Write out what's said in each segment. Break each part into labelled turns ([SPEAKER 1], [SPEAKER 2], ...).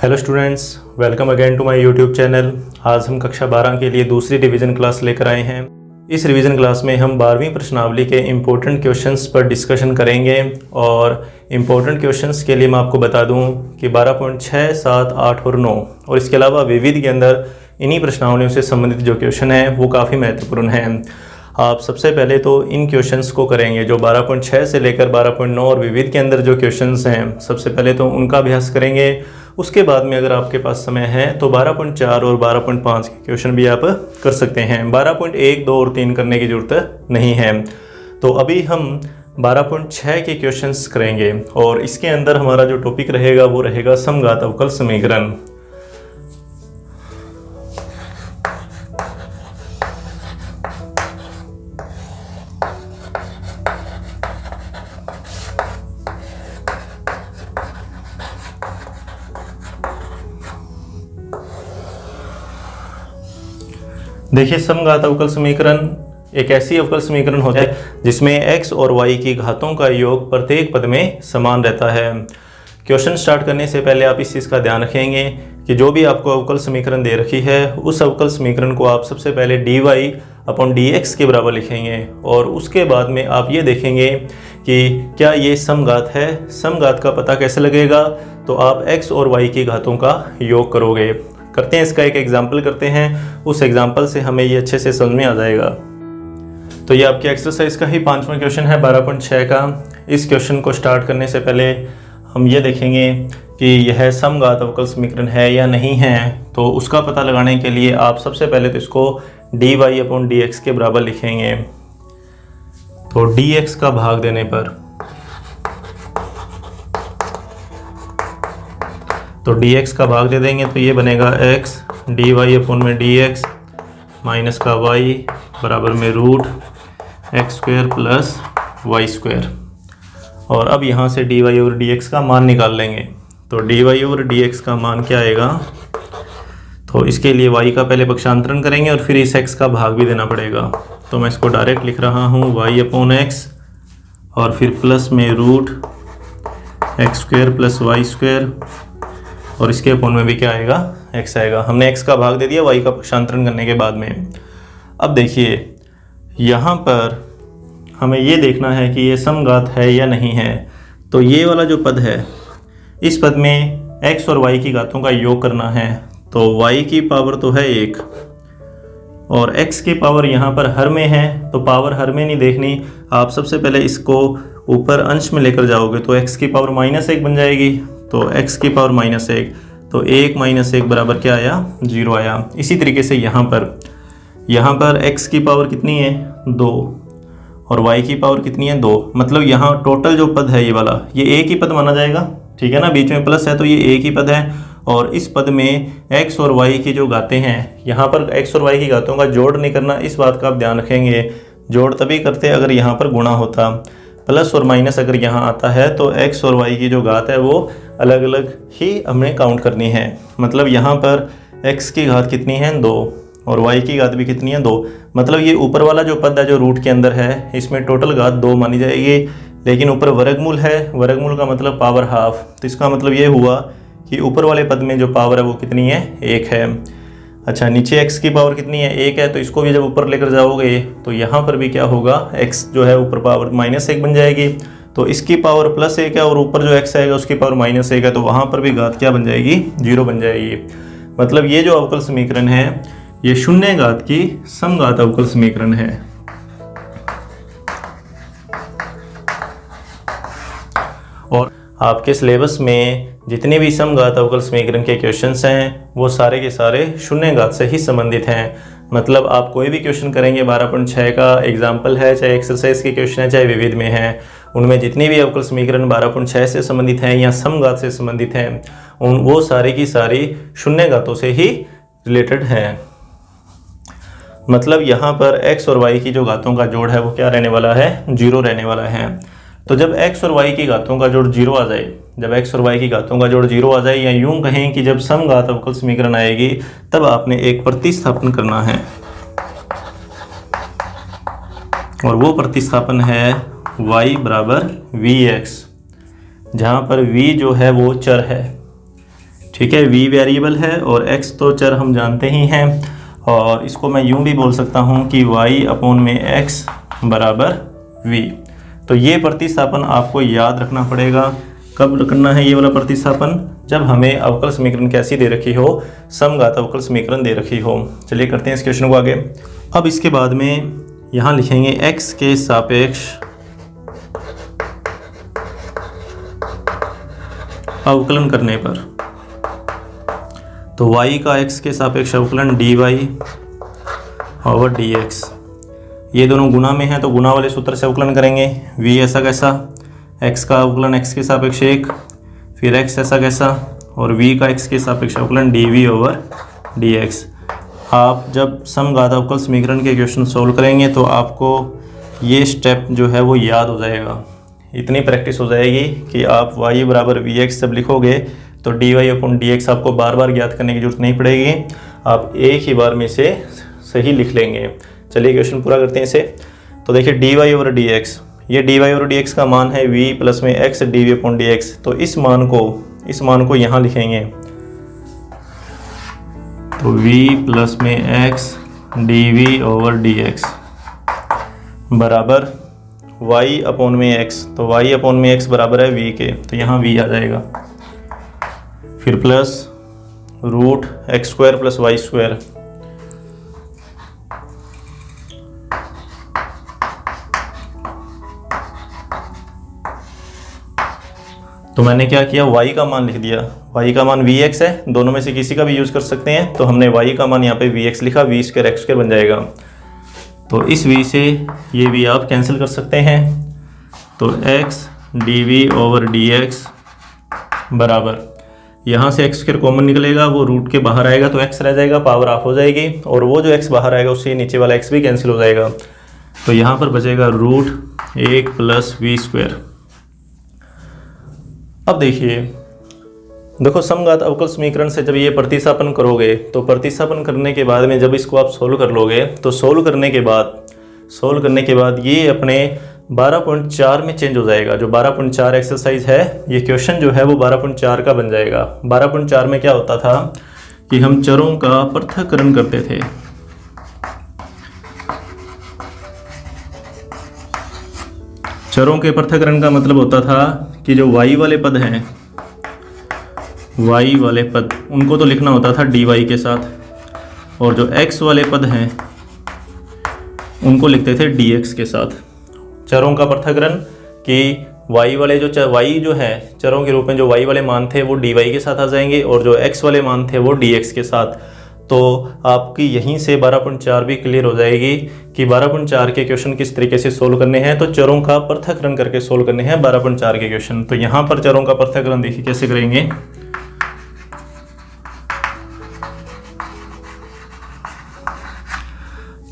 [SPEAKER 1] Hello students, welcome again to my YouTube channel. आज हम कक्षा 12 के लिए दूसरी रिवीजन क्लास लेकर आए हैं। इस रिवीजन क्लास में हम 12वीं प्रश्नावली के इम्पोर्टेंट क्वेश्चंस पर डिस्कशन करेंगे और इम्पोर्टेंट क्वेश्चंस के लिए मैं आपको बता दूं कि 12.6, 7, 8 और 9 और इसके अलावा विविध के अंदर इन्हीं प्रश्नावलियों से संबंधित जो क्वेश्चन हैं वो काफ़ी महत्वपूर्ण हैं। आप सबसे पहले तो इन क्वेश्चंस को करेंगे जो 12.6 से लेकर 12.9 और विविध के अंदर जो क्वेश्चंस हैं सबसे पहले तो उनका अभ्यास करेंगे। उसके बाद में अगर आपके पास समय है तो 12.4 और 12.5 के क्वेश्चन भी आप कर सकते हैं। 12.1, 2 और 3 करने की ज़रूरत नहीं है। तो अभी हम 12.6 के क्वेश्चंस करेंगे और इसके अंदर हमारा जो टॉपिक रहेगा वो रहेगा समघात अवकल समीकरण। देखिए, समघात अवकल समीकरण एक ऐसी अवकल समीकरण होता है जिसमें x और y की घातों का योग प्रत्येक पद में समान रहता है। क्वेश्चन स्टार्ट करने से पहले आप इस चीज़ का ध्यान रखेंगे कि जो भी आपको अवकल समीकरण दे रखी है उस अवकल समीकरण को आप सबसे पहले dy/dx के बराबर लिखेंगे और उसके बाद में आप ये देखेंगे कि क्या ये समघात है। समघात का पता कैसे लगेगा? तो आप x और y की घातों का योग करोगे। करते हैं इसका एक एग्जाम्पल करते हैं, उस एग्जाम्पल से हमें ये अच्छे से समझ में आ जाएगा। तो ये आपकी एक्सरसाइज का ही 5वां क्वेश्चन है 12.6 का। इस क्वेश्चन को स्टार्ट करने से पहले हम ये देखेंगे कि यह समघात अवकल समीकरण है या नहीं है। तो उसका पता लगाने के लिए आप सबसे पहले तो इसको dy/dx के बराबर लिखेंगे। तो dx का भाग देने पर तो dx का भाग दे देंगे तो ये बनेगा x dy/dx माइनस का y बराबर में √x² प्लस y²। और अब यहाँ से dy/dx का मान निकाल लेंगे। तो dy/dx का मान क्या आएगा? तो इसके लिए y का पहले पक्षांतरण करेंगे और फिर इस x का भाग भी देना पड़ेगा। तो मैं इसको डायरेक्ट लिख रहा हूँ y/x और फिर प्लस में √x² प्लस y² और इसके अपोन में भी क्या आएगा? x आएगा। हमने x का भाग दे दिया y का पक्षांतरण करने के बाद में। अब देखिए, यहाँ पर हमें ये देखना है कि ये समघात है या नहीं है। तो ये वाला जो पद है, इस पद में x और y की घातों का योग करना है। तो y की पावर तो है 1 और x की पावर यहाँ पर हर में है, तो पावर हर में नहीं देखनी। आप सबसे पहले इसको ऊपर अंश में लेकर जाओगे तो x की पावर -1 बन जाएगी। तो x की पावर -1, तो 1 - 1 बराबर क्या आया? 0 आया। इसी तरीके से यहाँ पर x की पावर कितनी है? 2 और y की पावर कितनी है? 2। मतलब यहाँ टोटल जो पद है ये वाला, ये एक ही पद माना जाएगा, ठीक है ना। बीच में प्लस है तो ये एक ही पद है और इस पद में x और y की जो घातें हैं, यहाँ पर x और y की घातों का जोड़ नहीं करना, इस बात का आप ध्यान रखेंगे। जोड़ तभी करते अगर यहाँ पर गुणा होता। प्लस और माइनस अगर यहाँ आता है तो x और y की जो घात है वो अलग अलग ही हमें काउंट करनी है। मतलब यहाँ पर x की घात कितनी है? 2 और y की घात भी कितनी है? 2। मतलब ये ऊपर वाला जो पद है जो रूट के अंदर है, इसमें टोटल घात 2 मानी जाएगी। लेकिन ऊपर वर्गमूल है, वर्गमूल का मतलब पावर हाफ। तो इसका मतलब ये हुआ कि ऊपर वाले पद में जो पावर है वो कितनी है? 1 है। अच्छा, नीचे x की पावर कितनी है? 1 है। तो इसको भी जब ऊपर लेकर जाओगे तो यहाँ पर भी क्या होगा? x जो है ऊपर पावर -1 बन जाएगी। तो इसकी पावर +1 है और ऊपर जो x आएगा उसकी पावर -1 है, तो वहाँ पर भी घात क्या बन जाएगी? 0 बन जाएगी। मतलब ये जो अवकल समीकरण है ये शून्य घात की समघात अवकल समीकरण है। और आपके सिलेबस में जितने भी समघात अवकल समीकरण के क्वेश्चंस हैं वो सारे के सारे शून्य घात से ही संबंधित हैं। मतलब आप कोई भी क्वेश्चन करेंगे 12.6 का एग्जाम्पल है, चाहे एक्सरसाइज के क्वेश्चन है चाहे विविध में है, उनमें जितनी भी अवकल समीकरण 12.6 से संबंधित हैं या समघात से संबंधित हैं वो सारी की सारी शून्य घातों से ही रिलेटेड हैं। मतलब यहाँ पर x और y की जो घातों का जोड़ है वो क्या रहने वाला है? 0 रहने वाला है। तो जब x और y की घातों का जोड़ 0 आ जाए, जब x और y की घातों का जोड़ 0 आ जाए, या यूं कहें कि जब समघात अवकल समीकरण आएगी, तब आपने एक प्रतिस्थापन करना है और वो प्रतिस्थापन है y बराबर vx, जहाँ पर v जो है वो चर है, ठीक है, v वेरिएबल है और x तो चर हम जानते ही हैं, और इसको मैं यूं भी बोल सकता हूं कि y अपॉन में x बराबर v। तो ये प्रतिस्थापन आपको याद रखना पड़ेगा। कब करना है ये वाला प्रतिस्थापन? जब हमें अवकल समीकरण कैसी दे रखी हो, समघात अवकल समीकरण दे रखी हो। चलिए करते हैं इस क्वेश्चन को आगे। अब इसके बाद में यहाँ लिखेंगे x के सापेक्ष अवकलन करने पर, तो y का x के सापेक्ष अवकलन dy ओवर dx। ये दोनों गुणा में है तो गुणा वाले सूत्र से अवकलन करेंगे। v ऐसा कैसा, x का अवकलन x के सापेक्ष 1, फिर x ऐसा कैसा, और v का x के सापेक्ष अवकलन dv ओवर dx। आप जब समघात अवकल समीकरण के क्वेश्चन सोल्व करेंगे तो आपको ये स्टेप जो है वो याद हो जाएगा। इतनी प्रैक्टिस हो जाएगी कि आप y बराबर vx जब लिखोगे तो dy अपॉन dx आपको बार बार ज्ञात करने की जरूरत नहीं पड़ेगी, आप एक ही बार में से सही लिख लेंगे। चलिए क्वेश्चन पूरा करते हैं इसे। तो देखिए dy ओवर dx, ये dy ओवर dx का मान है v प्लस में x dv अपॉन dx। तो इस मान को यहाँ लिखेंगे, तो v प्लस में x dv ओवर dx बराबर y अपॉन में x। तो y अपॉन में x बराबर है v के, तो यहाँ v आ जाएगा। फिर plus root x square plus y square, तो मैंने क्या किया, y का मान लिख दिया। y का मान vx है, दोनों में से किसी का भी यूज़ कर सकते हैं, तो हमने y का मान यहाँ पे vx लिखा, v स्क्वायर एक्स स्क्वायर बन जाएगा। तो इस v से ये v आप कैंसिल कर सकते हैं, तो x dv ओवर dx बराबर, यहाँ से एक्स स्क्वायर कॉमन निकलेगा, वो रूट के बाहर आएगा तो x रह जाएगा, पावर ऑफ हो जाएगी, और वो जो x बाहर आएगा उससे नीचे वाला x भी कैंसिल हो जाएगा। तो यहाँ पर बचेगा रूट 1 प्लस वी स्क्वायर। अब देखो समघात अवकल समीकरण से जब ये प्रतिस्थापन करोगे तो प्रतिस्थापन करने के बाद में जब इसको आप सोल्व कर लोगे तो सोल्व करने के बाद ये अपने 12.4 में चेंज हो जाएगा। जो 12.4 एक्सरसाइज है, ये क्वेश्चन जो है वो 12.4 का बन जाएगा। 12.4 में क्या होता था कि हम चरों का पृथक्करण करते थे। चरों के पृथक्करण का मतलब होता था कि जो y वाले पद हैं, y वाले पद उनको तो लिखना होता था dy के साथ, और जो x वाले पद हैं उनको लिखते थे dx के साथ। चरों का पृथक्करण कि y वाले y जो है चरों के रूप में जो y वाले मान थे वो dy के साथ आ जाएंगे, और जो x वाले मान थे वो dx के साथ। तो आपकी यहीं से 12.4 भी क्लियर हो जाएगी कि 12.4 के क्वेश्चन किस तरीके से सोल्व करने हैं। तो चरों का पृथक्करण करके सोल्व करने हैं 12.4 के क्वेश्चन। तो यहाँ पर चरों का पृथक्करण देखिए कैसे करेंगे।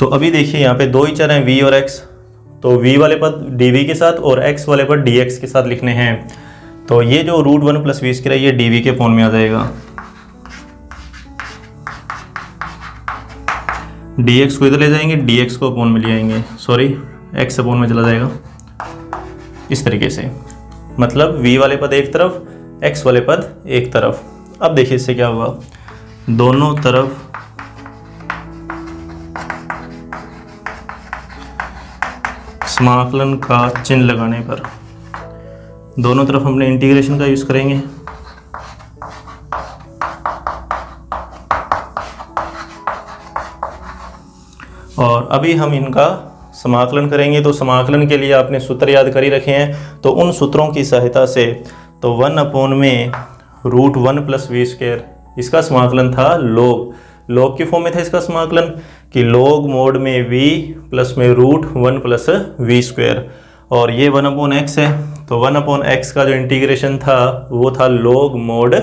[SPEAKER 1] तो अभी देखिए यहाँ पे दो ही चर हैं v और x, तो v वाले पद dv के साथ और x वाले पद dx के साथ लिखने हैं। तो ये जो रूट 1 प्लस वी स्क्वायर ये dv के फॉर्म में आ जाएगा, dx को इधर ले जाएंगे, dx को अपॉन में ले आएंगे, सॉरी x अपॉन में चला जाएगा इस तरीके से। मतलब v वाले पद एक तरफ, x वाले पद एक तरफ। अब देखिए इससे क्या हुआ, दोनों तरफ समाकलन का चिन्ह लगाने पर दोनों तरफ हमने इंटीग्रेशन का यूज़ करेंगे। और अभी हम इनका समाकलन करेंगे। तो समाकलन के लिए आपने सूत्र याद कर ही रखे हैं, तो उन सूत्रों की सहायता से तो 1 अपॉन में रूट 1 प्लस वी स्क्वायर, इसका समाकलन था लॉग की फॉर्म में था इसका समाकलन कि लॉग मोड में v प्लस में रूट 1 प्लस वी स्क्वायर, और ये 1 अपॉन एक्स है। तो 1 अपॉन एक्स का जो इंटीग्रेशन था वो था लॉग मोड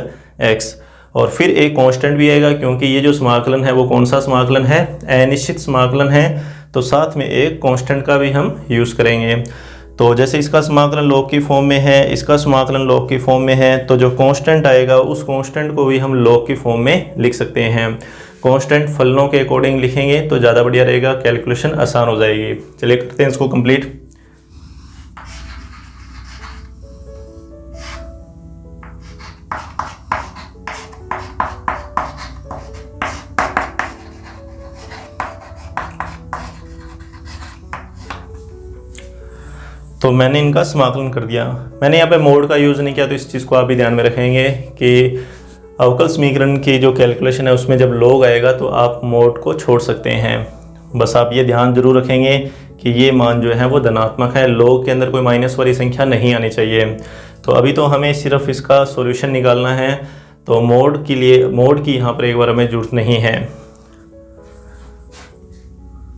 [SPEAKER 1] x, और फिर एक कांस्टेंट भी आएगा क्योंकि ये जो समाकलन है वो कौन सा समाकलन है, अनिश्चित समाकलन है। तो साथ में एक कांस्टेंट का भी हम यूज़ करेंगे। तो जैसे इसका समाकलन लॉग की फॉर्म में है, इसका समाकलन लॉग की फॉर्म में है, तो जो कांस्टेंट आएगा उस कांस्टेंट को भी हम लॉग की फॉर्म में लिख सकते हैं। कांस्टेंट फलनों के अकॉर्डिंग लिखेंगे तो ज़्यादा बढ़िया रहेगा, कैलकुलेशन आसान हो जाएगी। चलिए करते हैं इसको कंप्लीट। तो मैंने इनका समाकलन कर दिया। मैंने यहाँ पे मोड का यूज़ नहीं किया, तो इस चीज़ को आप भी ध्यान में रखेंगे कि अवकल समीकरण की जो कैलकुलेशन है उसमें जब लॉग आएगा तो आप मोड को छोड़ सकते हैं। बस आप ये ध्यान जरूर रखेंगे कि ये मान जो है वो धनात्मक है, लॉग के अंदर कोई माइनस वाली संख्या नहीं आनी चाहिए। तो अभी तो हमें सिर्फ इसका सॉल्यूशन निकालना है, तो मोड के लिए मोड की यहाँ पर एक बार हमें जरूरत नहीं है।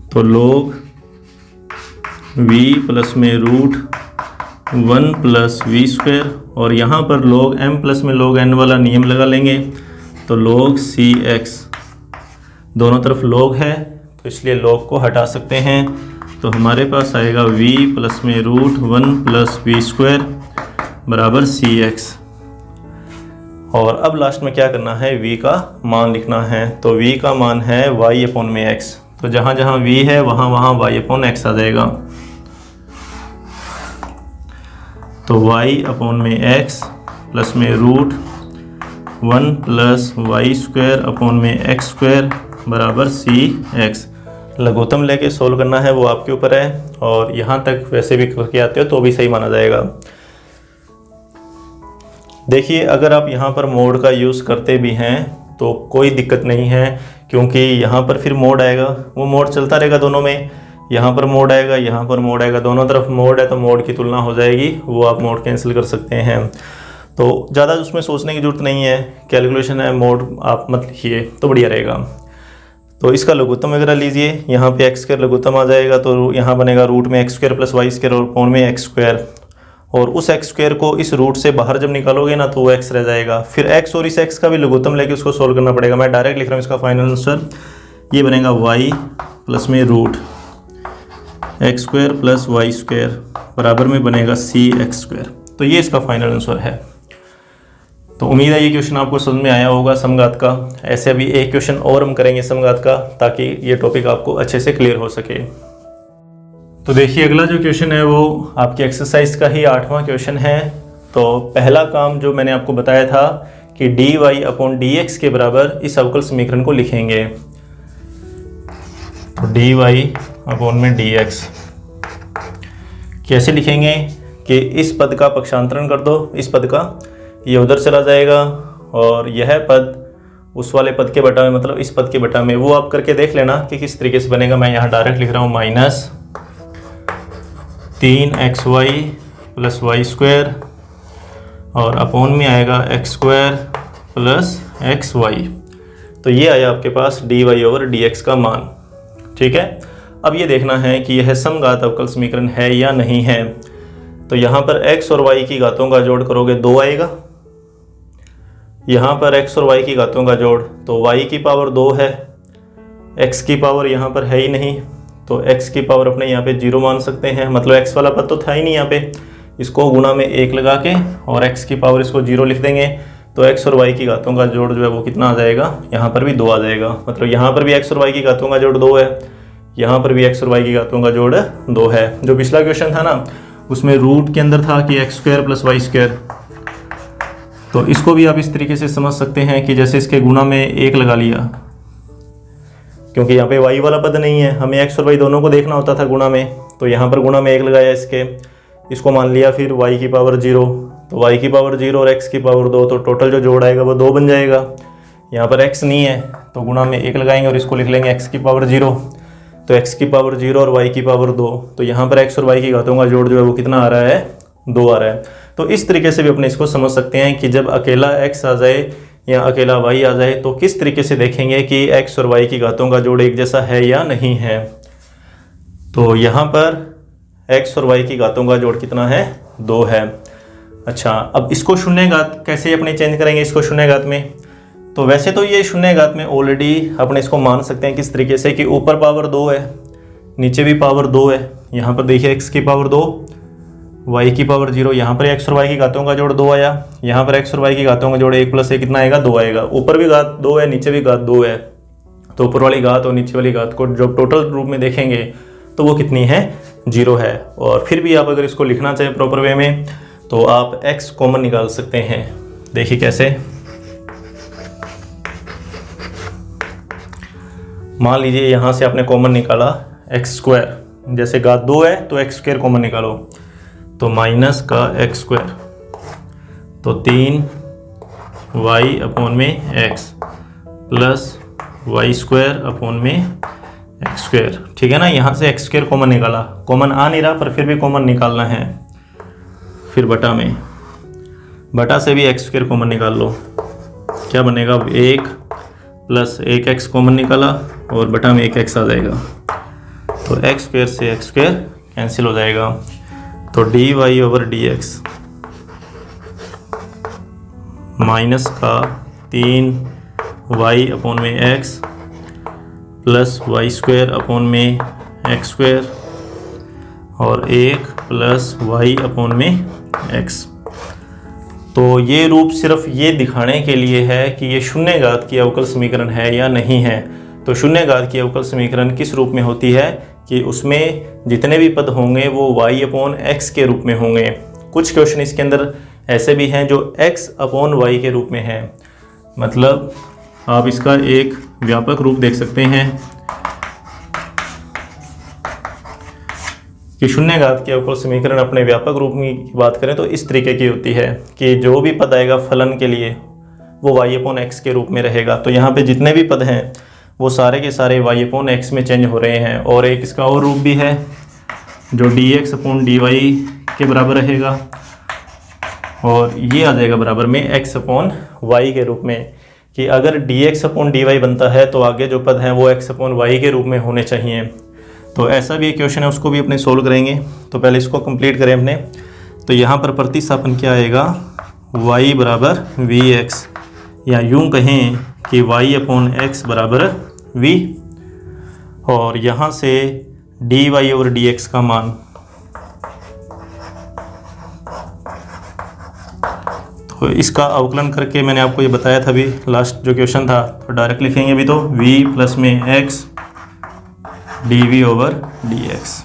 [SPEAKER 1] तो log v प्लस में रूट 1 प्लस वी स्क्वायर, और यहाँ पर log m प्लस में log n वाला नियम लगा लेंगे। तो log cx, दोनों तरफ log है तो इसलिए log को हटा सकते हैं। तो हमारे पास आएगा v प्लस में रूट 1 प्लस वी स्क्वायर बराबर cx। और अब लास्ट में क्या करना है, v का मान लिखना है। तो v का मान है y अपॉन में x, तो जहाँ जहाँ v है वहाँ वहाँ y अपॉन x आ जाएगा। तो y अपॉन में x प्लस में root 1 plus y square upon में x स्क्वायर बराबर cx। लघुत्तम लेके सोल्व करना है, वो आपके ऊपर है, और यहाँ तक वैसे भी करके आते हो तो भी सही माना जाएगा। देखिए अगर आप यहाँ पर मोड का यूज़ करते भी हैं तो कोई दिक्कत नहीं है, क्योंकि यहाँ पर फिर मोड आएगा, वो मोड चलता रहेगा दोनों में। यहाँ पर मोड आएगा, यहाँ पर मोड आएगा, दोनों तरफ मोड है तो मोड की तुलना हो जाएगी, वो आप मोड कैंसिल कर सकते हैं। तो ज़्यादा उसमें सोचने की ज़रूरत नहीं है, कैलकुलेशन है, मोड आप मत लिखिए तो बढ़िया रहेगा। तो इसका लघुत्तम वगैरह लीजिए, यहाँ पे एक्स स्क्वायर लघुत्तम आ जाएगा, तो यहाँ बनेगा रूट में x square plus y square और अपॉन में एक्स स्क्वायर, और उस एक्स स्क्वायर को इस रूट से बाहर जब निकालोगे ना तो वो एक्स रह जाएगा। फिर एक्स और इस एक्स का भी लघुत्तम लेके उसको सोल्व करना पड़ेगा। मैं डायरेक्ट लिख रहा हूँ इसका फाइनल आंसर, ये बनेगा वाई प्लस में root x square plus y square बराबर में बनेगा सी एक्स स्क्वायर। तो ये इसका फाइनल आंसर है। तो उम्मीद है ये क्वेश्चन आपको समझ में आया होगा समघात का। ऐसे अभी एक क्वेश्चन और हम करेंगे समघात का, ताकि ये टॉपिक आपको अच्छे से क्लियर हो सके। तो देखिए अगला जो क्वेश्चन है वो आपकी एक्सरसाइज का ही 8वां क्वेश्चन है। तो पहला काम जो मैंने आपको बताया था कि d y upon d x के बराबर इस अवकल समीकरण को लिखेंगे। तो डी वाई अपॉन में डी एक्स कैसे लिखेंगे कि इस पद का पक्षांतरण कर दो, इस पद का, ये उधर चला जाएगा, और यह पद उस वाले पद के बटा में, मतलब इस पद के बटा में, वो आप करके देख लेना कि किस तरीके से बनेगा। मैं यहाँ डायरेक्ट लिख रहा हूँ minus 3xy plus y square और अपॉन में आएगा x square plus x y. तो ये आया आपके पास d y over d x का मान। ठीक है, अब ये देखना है कि यह समघात अवकल समीकरण है या नहीं है। तो यहाँ पर x और y की घातों का जोड़ करोगे 2 आएगा, यहाँ पर x और y की घातों का जोड़ तो y की पावर 2 है, x की पावर यहाँ पर है ही नहीं, तो x की पावर अपने यहाँ पे 0 मान सकते हैं, मतलब x वाला पद तो था ही नहीं यहाँ पे। इसको गुणा में 1 लगा के और x की पावर इसको 0 लिख देंगे, तो x और y की घातों का जोड़ जो है वो कितना आ जाएगा, यहाँ पर भी 2 आ जाएगा। मतलब यहाँ पर भी x और y की घातों का जोड़ 2 है, यहाँ पर भी x और y की घातों का जोड़ 2 है। जो पिछला क्वेश्चन था ना उसमें रूट के अंदर था कि x square plus y square, तो इसको भी आप इस तरीके से समझ सकते हैं कि जैसे इसके गुणा में 1 लगा लिया, क्योंकि यहाँ पे y वाला पद नहीं है, हमें x और y दोनों को देखना होता था गुणा में, तो यहाँ पर गुणा में 1 लगाया इसको मान लिया, फिर y की पावर 0, तो y की पावर 0 और x की पावर 2, तो टोटल जो जोड़ आएगा वो 2 बन जाएगा। यहाँ पर x नहीं है तो गुणा में 1 लगाएंगे और इसको लिख लेंगे x की पावर 0, तो x की पावर 0 और y की पावर 2, तो यहाँ पर x और y की घातों का जोड़ जो है वो कितना आ रहा है, 2 आ रहा है। तो इस तरीके से भी अपने इसको समझ सकते हैं कि जब अकेला x आ जाए या अकेला y आ जाए तो किस तरीके से देखेंगे कि x और y की घातों का जोड़ एक जैसा है या नहीं है। तो यहाँ पर x और y की घातों का जोड़ कितना है, 2 है। अच्छा, अब इसको शून्य घात कैसे अपने चेंज करेंगे इसको शून्य घात में। तो वैसे तो ये शून्य घात में ऑलरेडी अपने इसको मान सकते हैं किस तरीके से कि ऊपर पावर 2 है, नीचे भी पावर 2 है। यहाँ पर देखिए x की पावर 2, y की पावर 0, यहाँ पर x और y की घातों का जोड़ 2 आया, यहाँ पर x और y की घातों का जोड़ 1 + 1 कितना आएगा, 2 आएगा। ऊपर भी घात 2 है, नीचे भी घात 2 है, तो ऊपर वाली घात और नीचे वाली घात को जब टोटल रूप में देखेंगे तो वो कितनी है, 0 है। और फिर भी आप अगर इसको लिखना चाहें प्रॉपर वे में तो आप x कॉमन निकाल सकते हैं। देखिए कैसे, मान लीजिए यहाँ से आपने कॉमन निकाला एक्स स्क्वायर, जैसे घात 2 है तो एक्स स्क्वायर कॉमन निकालो, तो माइनस का एक्स स्क्वायर, तो 3y अपॉन में x plus y square upon में एक्स स्क्वायर। ठीक है ना, यहाँ से एक्स स्क्वायर कॉमन निकाला, कॉमन आ नहीं रहा पर फिर भी कॉमन निकालना है। फिर बटा में, बटा से भी एक्स स्क्वायर कॉमन निकाल लो, क्या बनेगा, 1 प्लस 1x कॉमन निकाला और बटा में 1x आ जाएगा, तो एक्स स्क्वायर से एक्स स्क्वायर कैंसिल हो जाएगा। तो dy ओवर dx माइनस का 3y अपॉन में x plus y square upon में एक्स स्क्वायर और 1 प्लस वाई अपॉन में x। तो ये रूप सिर्फ ये दिखाने के लिए है कि ये शून्य घात की अवकल समीकरण है या नहीं है। तो शून्य घात की अवकल समीकरण किस रूप में होती है कि उसमें जितने भी पद होंगे वो y अपॉन x के रूप में होंगे। कुछ क्वेश्चन इसके अंदर ऐसे भी हैं जो x अपॉन y के रूप में है। मतलब आप इसका एक व्यापक रूप देख सकते हैं कि शून्य घात की अवकल समीकरण अपने व्यापक रूप की बात करें तो इस तरीके की होती है कि जो भी पद आएगा फलन के लिए वो y अपॉन x के रूप में रहेगा। तो यहाँ पे जितने भी पद हैं वो सारे के सारे y अपॉन x में चेंज हो रहे हैं। और एक इसका और रूप भी है जो dx अपॉन dy के बराबर रहेगा और ये आ जाएगा बराबर में x अपॉन y के रूप में, कि अगर dx अपॉन dy बनता है तो आगे जो पद हैं वो x अपॉन y के रूप में होने चाहिए। तो ऐसा भी एक क्वेश्चन है, उसको भी अपने सोल्व करेंगे। तो पहले इसको कंप्लीट करें अपने। तो यहाँ पर प्रतिस्थापन क्या आएगा, y बराबर vx, या यूं कहें कि y अपॉन x बराबर v, और यहाँ से dy ओवर dx का मान, तो इसका अवकलन करके मैंने आपको ये बताया था अभी लास्ट जो क्वेश्चन था, तो डायरेक्ट लिखेंगे अभी तो v प्लस में x dv ओवर dx।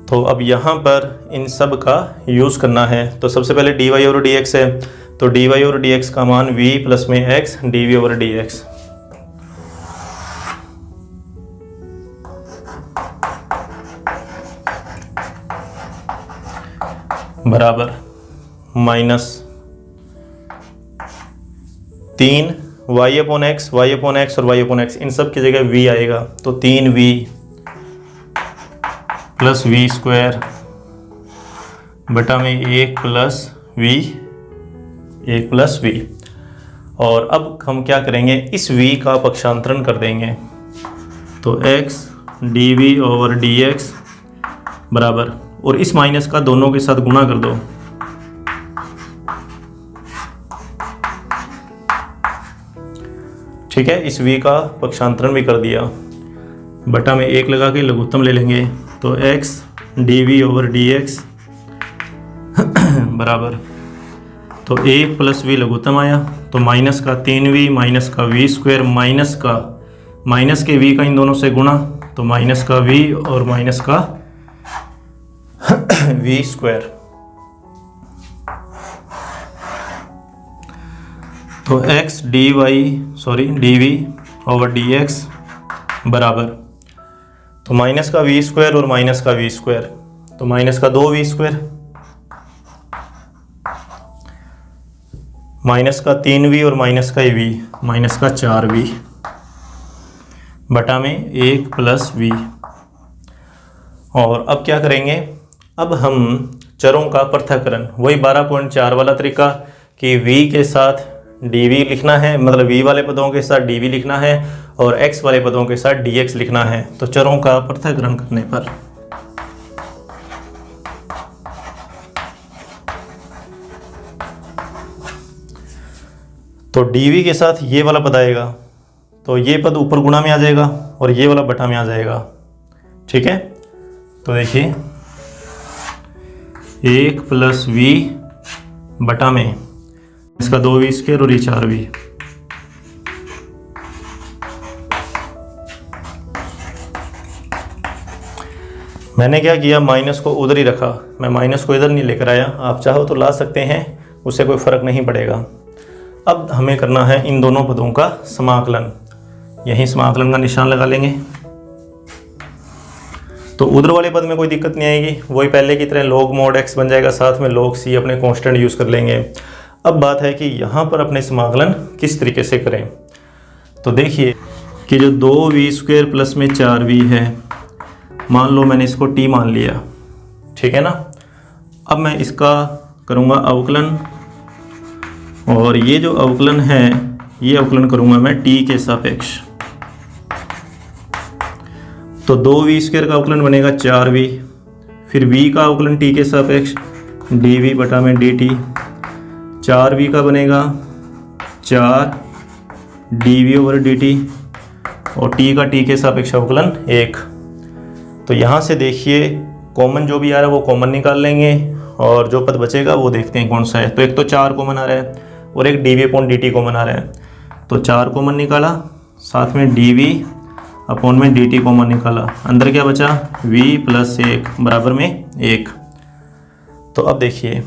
[SPEAKER 1] तो अब यहाँ पर इन सब का यूज़ करना है। तो सबसे पहले dy ओवर dx है, तो dy ओवर dx का मान v प्लस में x dv ओवर dx बराबर माइनस 3 y अपॉन x और y अपॉन x, इन सब की जगह v आएगा, तो 3v प्लस v स्क्वायर बटा में 1 प्लस v। और अब हम क्या करेंगे, इस v का पक्षांतरण कर देंगे, तो x dv ओवर dx बराबर, और इस माइनस का दोनों के साथ गुणा कर दो, ठीक है। इस v का पक्षांतरण भी कर दिया, बटा में 1 लगा के लघुत्तम ले लेंगे, तो x dv ओवर dx बराबर, तो 1 प्लस v लघुत्तम आया, तो माइनस का 3v माइनस का v स्क्वायर माइनस के v का इन दोनों से गुणा, तो माइनस का v और माइनस का v स्क्वायर, तो x dv ओवर dx बराबर, तो माइनस का v स्क्वायर और माइनस का v स्क्वायर, तो माइनस का 2v स्क्वायर माइनस का 3v और माइनस का v माइनस का 4v बटा में 1 प्लस v। और अब क्या करेंगे, अब हम चरों का पृथक्करण, वही 12.4 वाला तरीका कि v के साथ dv लिखना है, मतलब v वाले पदों के साथ dv लिखना है और x वाले पदों के साथ dx लिखना है। तो चरों का पृथक्करण करने पर तो dv के साथ ये वाला पद आएगा, तो ये पद ऊपर गुणा में आ जाएगा और ये वाला बटा में आ जाएगा, ठीक है। तो देखिए 1 प्लस v बटा में इसका 2v स्क्वायर और ये 4v, मैंने क्या किया, माइनस को उधर ही रखा, मैं माइनस को इधर नहीं लेकर आया, आप चाहो तो ला सकते हैं, उससे कोई फ़र्क नहीं पड़ेगा। अब हमें करना है इन दोनों पदों का समाकलन, यहीं समाकलन का निशान लगा लेंगे। तो उधर वाले पद में कोई दिक्कत नहीं आएगी, वही पहले की तरह log mod x बन जाएगा, साथ में log c अपने कांस्टेंट यूज़ कर लेंगे। अब बात है कि यहाँ पर अपने समाकलन किस तरीके से करें। तो देखिए कि जो 2v² प्लस में 4v है, मान लो मैंने इसको t मान लिया, ठीक है ना। अब मैं इसका करूँगा अवकलन, और ये जो अवकलन है ये अवकलन करूँगा मैं t के सापेक्ष। तो 2v² का अवकलन बनेगा 4v, फिर v का अवकलन t के सापेक्ष dv बटा में dt, 4v का बनेगा 4 dv ओवर dt, और t का t के सापेक्ष अवकलन 1। तो यहाँ से देखिए कॉमन जो भी आ रहा है वो कॉमन निकाल लेंगे, और जो पद बचेगा वो देखते हैं कौन सा है। तो एक तो 4 कॉमन आ रहा है और एक dv अपॉन dt कॉमन आ रहा है, तो 4 कॉमन निकाला, साथ में dv अपॉन में dt कॉमन निकाला, अंदर क्या बचा v प्लस 1 बराबर में 1। तो अब देखिए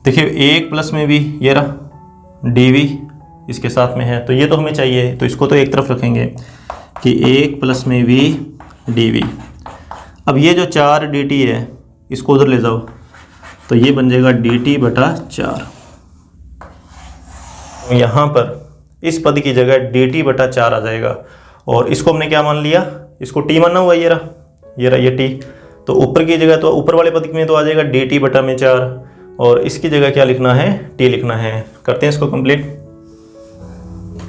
[SPEAKER 1] 1 प्लस में भी ये रहा dv इसके साथ में है, तो ये तो हमें चाहिए, तो इसको तो एक तरफ रखेंगे कि 1 प्लस में v dv। अब ये जो 4 dt है इसको उधर ले जाओ, तो ये बन जाएगा dt बटा 4। यहाँ पर इस पद की जगह dt बटा 4 आ जाएगा, और इसको हमने क्या मान लिया, इसको t माना हुआ, ये रहा ये t। तो ऊपर की जगह, तो ऊपर वाले पद में तो आ जाएगा dt बटा में 4, और इसकी जगह क्या लिखना है, t लिखना है। करते हैं इसको कंप्लीट।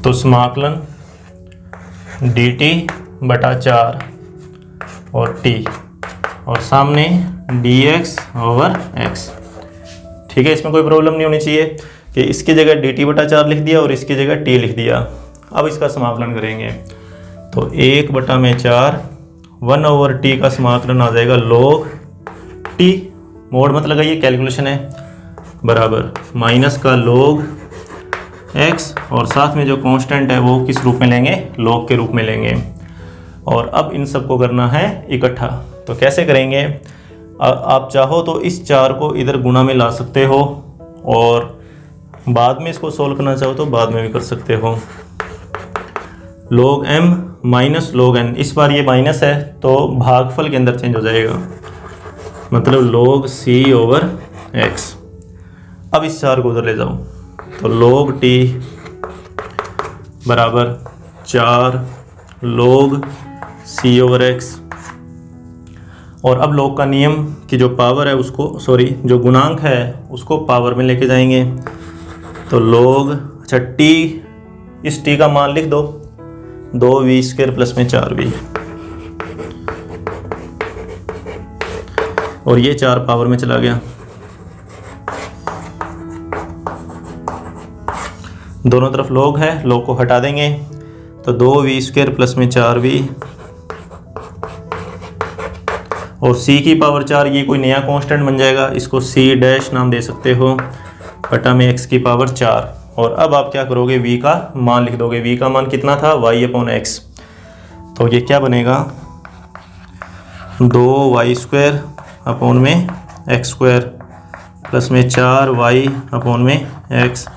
[SPEAKER 1] तो समाकलन dt बटा 4 और t, और सामने dx ओवर x, ठीक है। इसमें कोई प्रॉब्लम नहीं होनी चाहिए कि इसकी जगह dt बटा 4 लिख दिया और इसकी जगह t लिख दिया। अब इसका समाकलन करेंगे, तो 1 बटा में 4 1 ओवर t का समाकलन आ जाएगा log t, मोड मत लगाइए, कैलकुलेशन है, बराबर माइनस का log x, और साथ में जो कांस्टेंट है वो किस रूप में लेंगे, log के रूप में लेंगे। और अब इन सबको करना है इकट्ठा। तो कैसे करेंगे, आप चाहो तो इस 4 को इधर गुणा में ला सकते हो, और बाद में इसको सोल्व करना चाहो तो बाद में भी कर सकते हो। log m minus log n, इस बार ये माइनस है तो भागफल के अंदर चेंज हो जाएगा, मतलब log c ओवर x। अब इस 4 को उधर ले जाओ, तो log t बराबर 4 log c ओवर x। और अब log का नियम कि जो पावर है उसको, जो गुणांक है उसको पावर में लेके जाएंगे। तो log, अच्छा t, इस t का मान लिख दो, 2v² प्लस में 4v, और ये 4 पावर में चला गया, दोनों तरफ log है, log को हटा देंगे, तो 2v² प्लस में 4v, और c की पावर 4, ये कोई नया कांस्टेंट बन जाएगा, इसको c डैश नाम दे सकते हो, बटा में x की पावर 4। और अब आप क्या करोगे, v का मान लिख दोगे, v का मान कितना था, y अपॉन x। तो ये क्या बनेगा, 2y² अपॉन में x² प्लस में 4y अपॉन में x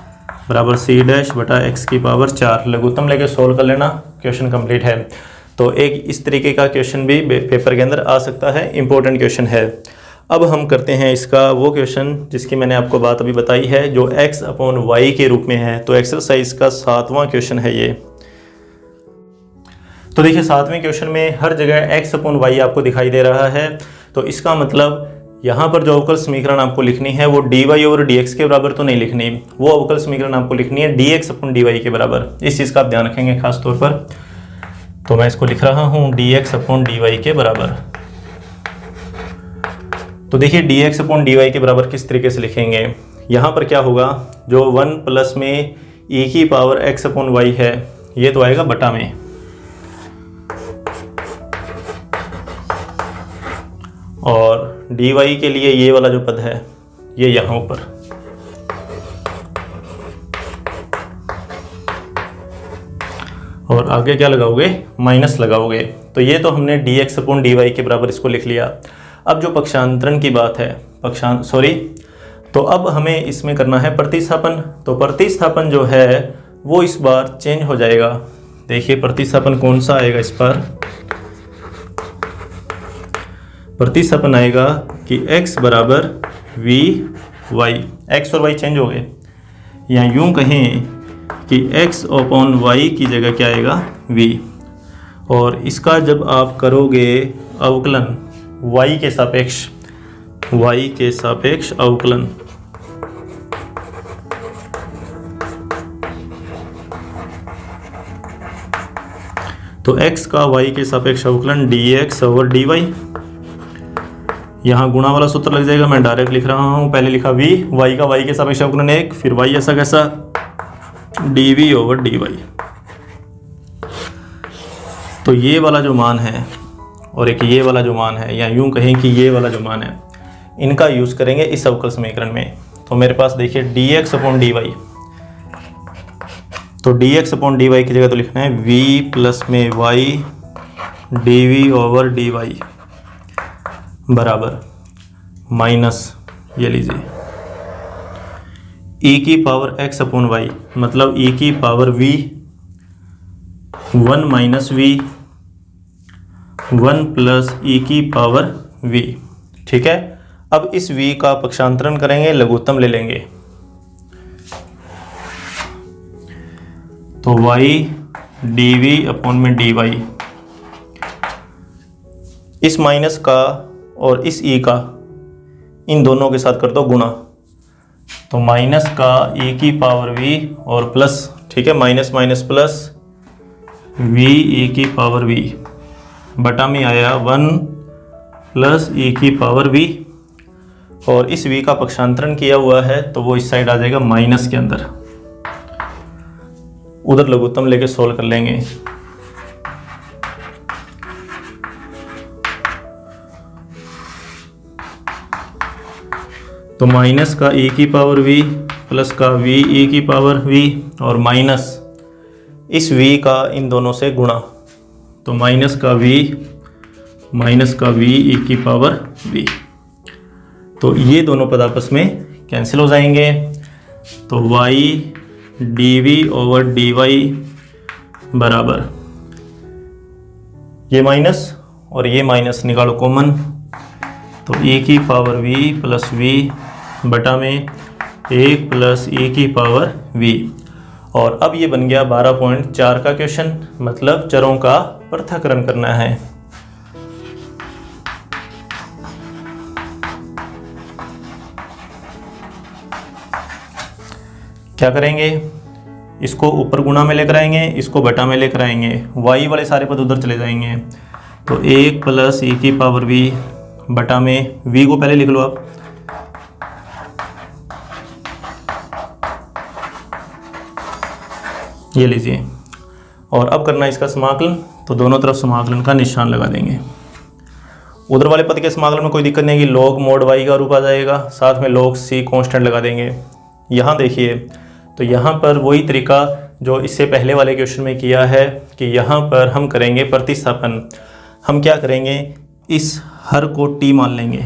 [SPEAKER 1] बराबर c डैश बटा x की पावर 4। लघुत्तम लेके सोल्व कर लेना, क्वेश्चन कंप्लीट है। तो एक इस तरीके का क्वेश्चन भी पेपर के अंदर आ सकता है, इंपॉर्टेंट क्वेश्चन है। अब हम करते हैं इसका वो क्वेश्चन जिसकी मैंने आपको बात अभी बताई है, जो x अपॉन वाई के रूप में है। तो एक्सरसाइज का 7वां क्वेश्चन है ये। तो देखिए 7वें क्वेश्चन में हर जगह x अपॉन वाई आपको दिखाई दे रहा है, तो इसका मतलब यहाँ पर जो अवकल समीकरण आपको लिखनी है वो dy ओवर dx के बराबर तो नहीं लिखनी, वो अवकल समीकरण आपको लिखनी है dx अपॉन dy के बराबर। इस चीज़ का आप ध्यान रखेंगे खास तौर पर। तो मैं इसको लिख रहा हूँ dx अपॉन dy के बराबर। तो देखिए dx अपॉन dy के बराबर किस तरीके से लिखेंगे। यहाँ पर क्या होगा, जो 1 प्लस में e की पावर x अपॉन वाई है, ये तो आएगा बटा में, और dy के लिए ये वाला जो पद है ये यहाँ ऊपर, और आगे क्या लगाओगे, माइनस लगाओगे। तो ये तो हमने dx अपॉन dy के बराबर इसको लिख लिया। अब जो पक्षांतरण की बात है, तो अब हमें इसमें करना है प्रतिस्थापन। तो प्रतिस्थापन जो है वो इस बार चेंज हो जाएगा। देखिए प्रतिस्थापन कौन सा आएगा इस बार, प्रतिस्थापन आएगा कि x बराबर वी वाई, एक्स और वाई चेंज हो गए, या यूं कहें कि x अपॉन वाई की जगह क्या आएगा v, और इसका जब आप करोगे अवकलन y के सापेक्ष अवकलन, तो x का y के सापेक्ष अवकलन dx ओवर dy, यहाँ गुणा वाला सूत्र लग जाएगा, मैं डायरेक्ट लिख रहा हूँ, पहले लिखा v, y का y के सापेक्ष अवकलन 1, फिर y ऐसा कैसा dv ओवर dy। तो ये वाला जो मान है और एक ये वाला जो मान है, या यूं कहें कि ये वाला जो मान है, इनका यूज़ करेंगे इस अवकल समीकरण में। तो मेरे पास देखिए dx अपॉन dy, तो dx अपॉन dy की जगह तो लिखना है v प्लस में y dv ओवर dy बराबर माइनस, ये लीजिए e की पावर x अपॉन y, मतलब e की power v 1 minus v 1 plus e की पावर v। ठीक है, अब इस v का पक्षांतरण करेंगे, लघुत्तम ले लेंगे, तो y dv अपॉन में dy, इस माइनस का और इस e का, इन दोनों के साथ कर दो गुणा, तो माइनस का e की पावर v और प्लस, ठीक है, minus minus plus v e की पावर v बटा में आया 1 प्लस e की पावर v, और इस v का पक्षांतरण किया हुआ है तो वो इस साइड आ जाएगा माइनस के अंदर, उधर लघुत्तम लेके सोल्व कर लेंगे। तो माइनस का e की पावर v प्लस का v e की पावर v और माइनस इस v का इन दोनों से गुणा, तो माइनस का v e की पावर v, तो ये दोनों पद आपस में कैंसिल हो जाएंगे, तो y dv ओवर dy बराबर ये माइनस और ये माइनस निकालो कॉमन, तो e की पावर v प्लस v बटा में 1 प्लस e की पावर v, और अब ये बन गया 12.4 का क्वेश्चन, मतलब चरों का पृथक्करण करना है। क्या करेंगे, इसको ऊपर गुणा में लेकर आएंगे, इसको बटा में लेकर आएंगे, y वाले सारे पद उधर चले जाएंगे, तो 1 प्लस e की पावर v बटा में v को पहले लिख लो आप, ये लीजिए, और अब करना है इसका समाकलन, तो दोनों तरफ समाकलन का निशान लगा देंगे। उधर वाले पद के समाकलन में कोई दिक्कत नहीं है कि log mod y का रूप आ जाएगा, साथ में log c कांस्टेंट लगा देंगे। यहाँ देखिए, तो यहाँ पर वही तरीका जो इससे पहले वाले क्वेश्चन में किया है कि यहाँ पर हम करेंगे प्रतिस्थापन। हम क्या करेंगे, इस हर को t मान लेंगे,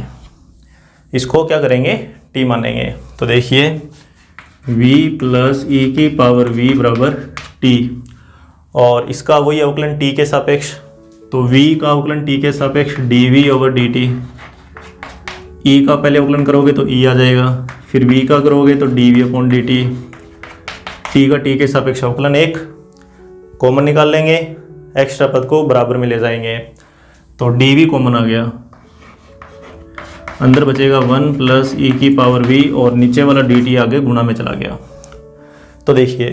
[SPEAKER 1] इसको क्या करेंगे t मान लेंगे, तो देखिए v प्लस e की पावर v बराबर t, और इसका वही अवकलन t के सापेक्ष, तो v का अवकलन t के सापेक्ष dv ओवर dt, e का पहले अवकलन करोगे तो e आ जाएगा, फिर v का करोगे तो dv अपॉन dt, t का t के सापेक्ष अवकलन 1 कॉमन निकाल लेंगे, एक्स्ट्रा पद को बराबर में ले जाएंगे, तो dv कॉमन आ गया, अंदर बचेगा 1 प्लस e की पावर v और नीचे वाला dt आगे गुणा में चला गया। तो देखिए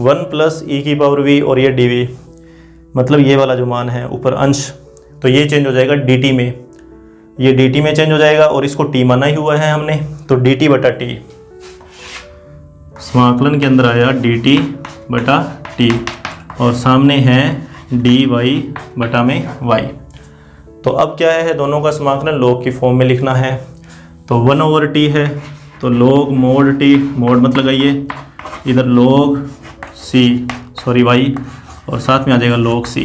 [SPEAKER 1] 1 प्लस e की पावर v और ये dv, मतलब ये वाला जो मान है ऊपर अंश, तो ये चेंज हो जाएगा dt में, ये dt में चेंज हो जाएगा, और इसको t माना ही हुआ है हमने, तो dt बटा t, समाकलन के अंदर आया dt बटा t, और सामने है dy बटा में y। तो अब क्या है, दोनों का समाकलन log की फॉर्म में लिखना है, तो 1 ओवर t है, तो log mod t, mod मत लगाइए, इधर log c सॉरी y, और साथ में आ जाएगा log c।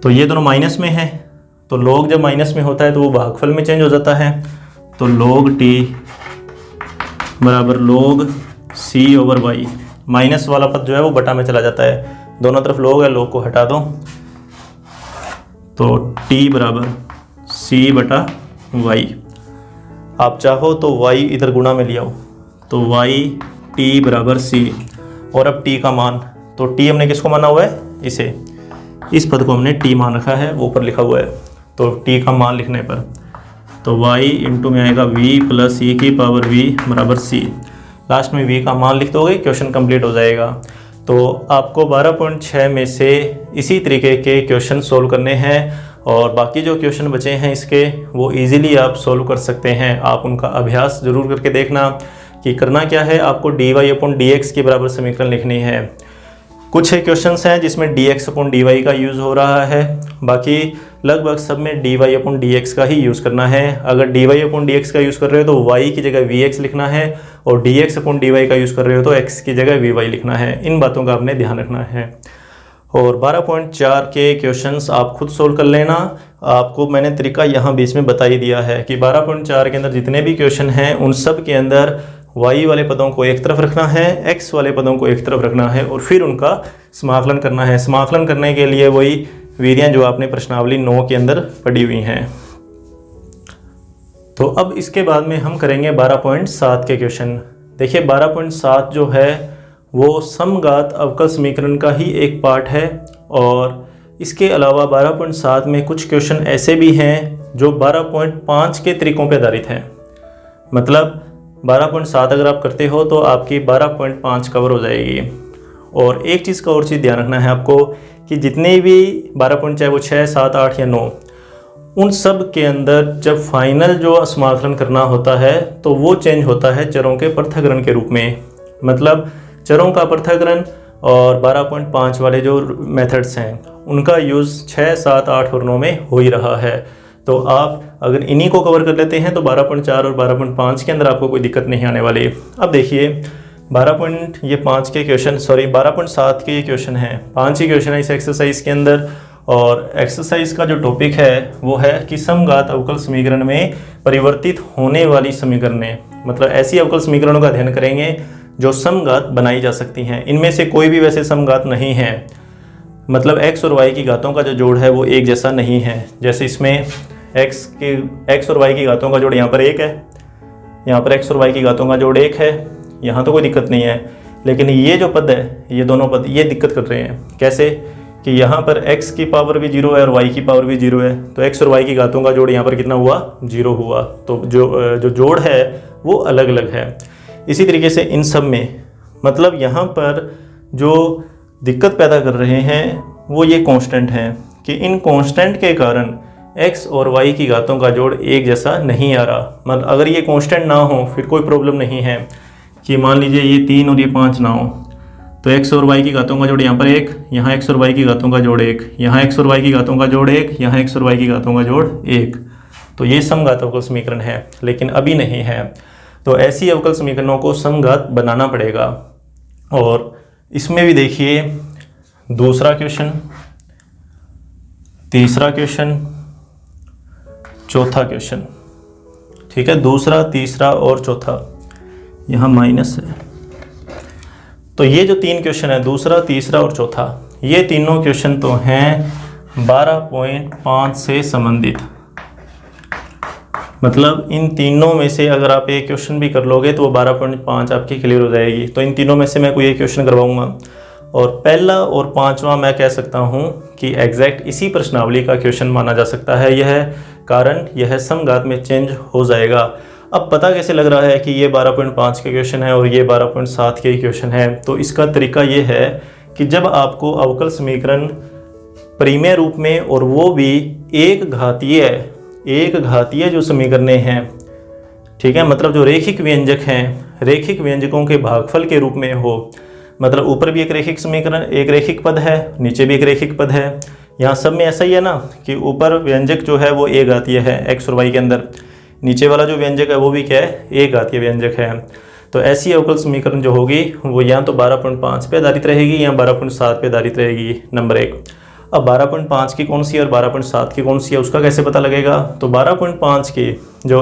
[SPEAKER 1] तो ये दोनों माइनस में है, तो log जब माइनस में होता है तो वो भागफल में चेंज हो जाता है, तो log t बराबर log c over y, minus वाला पद जो है वो बटा में चला जाता है, दोनों तरफ log है, log को हटा दो, तो t बराबर c c/y। आप चाहो तो y इधर गुणा में ले आओ, तो y t बराबर c। और अब t का मान, तो t हमने किसको माना हुआ है, इसे, इस पद को हमने t मान रखा है, वो ऊपर लिखा हुआ है। तो t का मान लिखने पर तो y इंटू में आएगा v प्लस e की पावर v बराबर c। लास्ट में v का मान लिख दोगे, क्वेश्चन कंप्लीट हो जाएगा। तो आपको 12.6 में से इसी तरीके के क्वेश्चन सोल्व करने हैं, और बाकी जो क्वेश्चन बचे हैं इसके वो इजीली आप सोल्व कर सकते हैं। आप उनका अभ्यास ज़रूर करके देखना कि करना क्या है। आपको dy/dx के बराबर समीकरण लिखनी है। कुछ क्वेश्चंस हैं जिसमें dx/dy का यूज़ हो रहा है, बाकी लगभग सब में dy/dx का ही यूज़ करना है। अगर dy/dx का यूज़ कर रहे हो तो y की जगह vx लिखना है, और dx/dy का यूज़ कर रहे हो तो x की जगह vy लिखना है। इन बातों का आपने ध्यान रखना है। और 12.4 के क्वेश्चंस आप खुद सोल्व कर लेना। आपको मैंने तरीका यहाँ बीच में बता ही दिया है कि 12.4 के अंदर जितने भी क्वेश्चन हैं उन सब के अंदर y वाले पदों को एक तरफ रखना है, x वाले पदों को एक तरफ रखना है, और फिर उनका समाकलन करना है। समाकलन करने के लिए वही विधियाँ जो आपने प्रश्नावली 9 के अंदर पढ़ी हुई हैं। तो अब इसके बाद में हम करेंगे 12.7 के क्वेश्चन। देखिए 12.7 जो है वो समघात अवकल समीकरण का ही एक पार्ट है, और इसके अलावा 12.7 में कुछ क्वेश्चन ऐसे भी हैं जो 12.5 के तरीकों पर आधारित हैं। मतलब 12.7 अगर आप करते हो तो आपकी 12.5 कवर हो जाएगी। और एक चीज़ का और चीज़ ध्यान रखना है आपको कि जितने भी 12 चाहे वो 6, 7, 8 या 9, उन सब के अंदर जब फाइनल जो समाकलन करना होता है तो वो चेंज होता है चरों के पृथक्करण के रूप में। मतलब चरों का पृथक्करण और 12.5 वाले जो मेथड्स हैं उनका यूज़ 6, 7, 8 और 9 में हो ही रहा है। तो आप अगर इन्हीं को कवर कर लेते हैं तो 12.4 और 12.5 के अंदर आपको कोई दिक्कत नहीं आने वाली। अब देखिए 12.5 के क्वेश्चन, सॉरी 12.7 के ये क्वेश्चन हैं, 5 ही क्वेश्चन है इस एक्सरसाइज के अंदर। और एक्सरसाइज का जो टॉपिक है वो है कि समघात अवकल समीकरण में परिवर्तित होने वाली समीकरणें, मतलब ऐसी अवकल समीकरणों का अध्ययन करेंगे जो समघात बनाई जा सकती हैं। इनमें से कोई भी वैसे समघात नहीं है, मतलब x और y की घातों का जो जोड़ है वो एक जैसा नहीं है। जैसे इसमें x और y की घातों का जोड़ यहाँ पर 1 है, यहाँ पर x और y की घातों का जोड़ 1 है, यहाँ तो कोई दिक्कत नहीं है। लेकिन ये जो पद है, ये दोनों पद ये दिक्कत कर रहे हैं। कैसे कि यहाँ पर x की पावर भी 0 है और y की पावर भी 0 है, तो x और y की घातों का जोड़ यहाँ पर कितना हुआ, 0 हुआ। तो जो जोड़ है वो अलग अलग है। इसी तरीके से इन सब में, मतलब यहाँ पर जो दिक्कत पैदा कर रहे हैं वो ये कांस्टेंट हैं कि इन कांस्टेंट के कारण x और y की घातों का जोड़ एक जैसा नहीं आ रहा। मतलब अगर ये कांस्टेंट ना हो फिर कोई प्रॉब्लम नहीं है कि मान लीजिए ये 3 और ये 5 ना हो, तो x और y की घातों का जोड़ यहाँ पर 1, यहाँ x और y की घातों का जोड़ 1, यहाँ x और y की घातों का जोड़ 1, यहाँ x और y की घातों का जोड़ 1, तो ये समघात अवकल समीकरण है। लेकिन अभी नहीं है, तो ऐसी अवकल समीकरणों को समघात बनाना पड़ेगा। और इसमें भी देखिए दूसरा क्वेश्चन, तीसरा क्वेश्चन, चौथा क्वेश्चन, ठीक है, दूसरा, तीसरा और चौथा, यहाँ माइनस है। तो ये जो 3 क्वेश्चन है, दूसरा, तीसरा और चौथा, ये तीनों क्वेश्चन तो हैं 12.5 से संबंधित। मतलब इन तीनों में से अगर आप एक क्वेश्चन भी कर लोगे तो वो 12.5 आपकी क्लियर हो जाएगी। तो इन तीनों में से मैं कोई एक क्वेश्चन करवाऊंगा, और पहला और पांचवा मैं कह सकता हूं कि एग्जैक्ट इसी प्रश्नावली का क्वेश्चन माना जा सकता है। यह कारण यह समघात में चेंज हो जाएगा। अब पता कैसे लग रहा है कि ये 12.5 के क्वेश्चन है और ये 12.7 के क्वेश्चन है? तो इसका तरीका ये है कि जब आपको अवकल समीकरण परिमेय रूप में, और वो भी एक घातीय जो समीकरणें हैं, ठीक है, मतलब जो रेखिक व्यंजक हैं, रेखिक व्यंजकों के भागफल के रूप में हो, मतलब ऊपर भी एक रेखिक समीकरण, एक रेखिक पद है, नीचे भी एक रेखिक पद है। यहाँ सब में ऐसा ही है ना कि ऊपर व्यंजक जो है वो एक घातीय है x और y के अंदर, नीचे वाला जो व्यंजक है वो भी क्या है, एक घातीय व्यंजक है। तो ऐसी अवकल समीकरण जो होगी वो या तो 12.5 पे आधारित रहेगी या 12.7 पे आधारित रहेगी, नंबर 1। अब 12.5 की कौन सी और 12.7 की कौन सी है उसका कैसे पता लगेगा? तो 12.5 की जो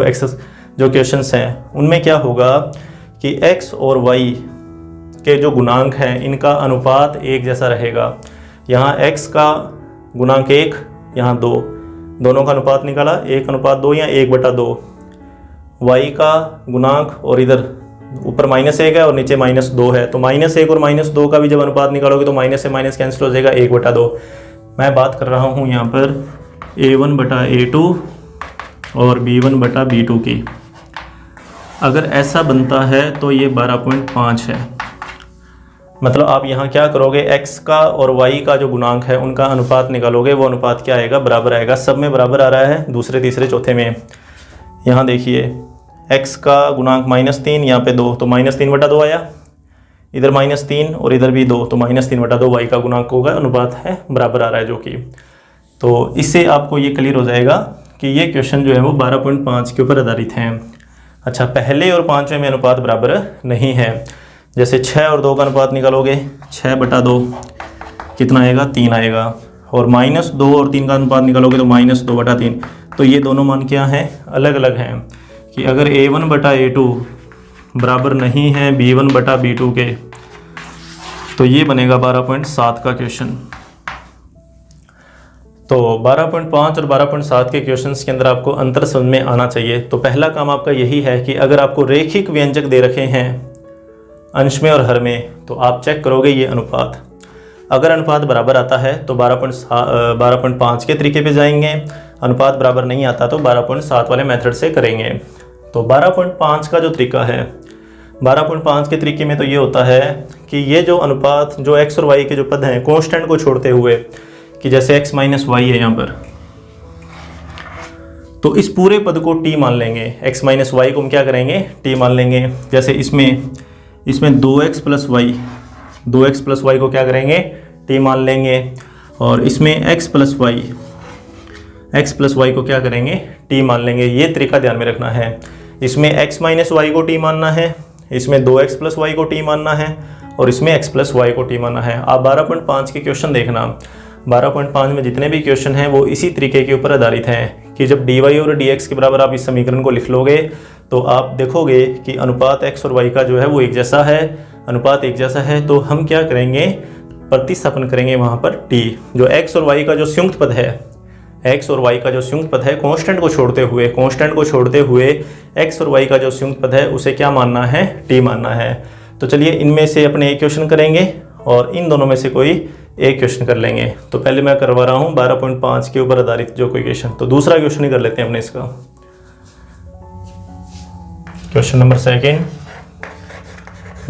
[SPEAKER 1] क्वेश्चंस हैं उनमें क्या होगा कि x और y के जो गुणांक हैं इनका अनुपात एक जैसा रहेगा। यहाँ x का गुणांक 1, यहाँ 2, दोनों का अनुपात निकाला 1:2 या 1/2। y का गुणांक और इधर ऊपर -1 है और नीचे -2 है, तो -1 और -2 का भी जब अनुपात निकालोगे तो माइनस से माइनस कैंसिल हो जाएगा 1/2। मैं बात कर रहा हूँ यहाँ पर a1/a2 और b1/b2 की। अगर ऐसा बनता है तो ये 12.5 है। मतलब आप यहाँ क्या करोगे, x का और y का जो गुणांक है उनका अनुपात निकालोगे, वो अनुपात क्या आएगा, बराबर आएगा। सब में बराबर आ रहा है, दूसरे तीसरे चौथे में। यहाँ देखिए x का गुणांक -3, यहाँ पे 2, तो -3/2 आया। इधर -3 और इधर भी 2, तो -3/2 y का गुणांक होगा, अनुपात है बराबर आ रहा है जो कि। तो इससे आपको ये क्लियर हो जाएगा कि ये क्वेश्चन जो है वो 12.5 के ऊपर आधारित हैं। अच्छा, पहले और पाँचवें में अनुपात बराबर नहीं है। जैसे 6 और 2 का अनुपात निकालोगे, 6/2 कितना आएगा, 3 आएगा। और -2 और 3 का अनुपात निकालोगे तो -2/3। तो ये दोनों मान क्या हैं, अलग अलग हैं। कि अगर a1/a2 बराबर नहीं है b1/b2 के, तो ये बनेगा 12.7 का क्वेश्चन। तो 12.5 और 12.7 के क्वेश्चंस के अंदर आपको अंतर समझ में आना चाहिए। तो पहला काम आपका यही है कि अगर आपको रेखिक व्यंजक दे रखे हैं अंश में और हर में, तो आप चेक करोगे ये अनुपात। अगर अनुपात बराबर आता है तो 12.5 के तरीके पे जाएंगे, अनुपात बराबर नहीं आता तो 12.7 वाले मेथड से करेंगे। तो 12.5 का जो तरीका है, 12.5 के तरीके में तो ये होता है कि ये जो अनुपात, जो x और y के जो पद हैं कांस्टेंट को छोड़ते हुए, कि जैसे x - y है यहाँ पर, तो इस पूरे पद को t मान लेंगे। x - y को हम क्या करेंगे, t मान लेंगे। जैसे इसमें 2x + y को क्या करेंगे, t मान लेंगे। और इसमें x + y को क्या करेंगे, t मान लेंगे। ये तरीका ध्यान में रखना है। इसमें x - y को t मानना है, इसमें 2x + y को t मानना है, और इसमें x + y को t मानना है। आप 12.5 के क्वेश्चन देखना, 12.5 में जितने भी क्वेश्चन हैं वो इसी तरीके के ऊपर आधारित हैं कि जब dy और dx के बराबर आप इस समीकरण को लिख लोगे तो आप देखोगे कि अनुपात x और y का जो है वो एक जैसा है, अनुपात एक जैसा है। तो हम क्या करेंगे, प्रतिस्थापन करेंगे वहाँ पर t, जो x और y का जो संयुक्त पद है, x और y का जो संयुक्त पद है कांस्टेंट को छोड़ते हुए x और y का जो संयुक्त पद है उसे क्या मानना है, t मानना है। तो चलिए इनमें से अपने एक क्वेश्चन करेंगे और इन दोनों में से कोई एक क्वेश्चन कर लेंगे। तो पहले मैं करवा रहा हूँ 12.5 के ऊपर आधारित जो कोई क्वेश्चन। तो दूसरा क्वेश्चन ही कर लेते हैं अपने इसका। क्वेश्चन नंबर 2,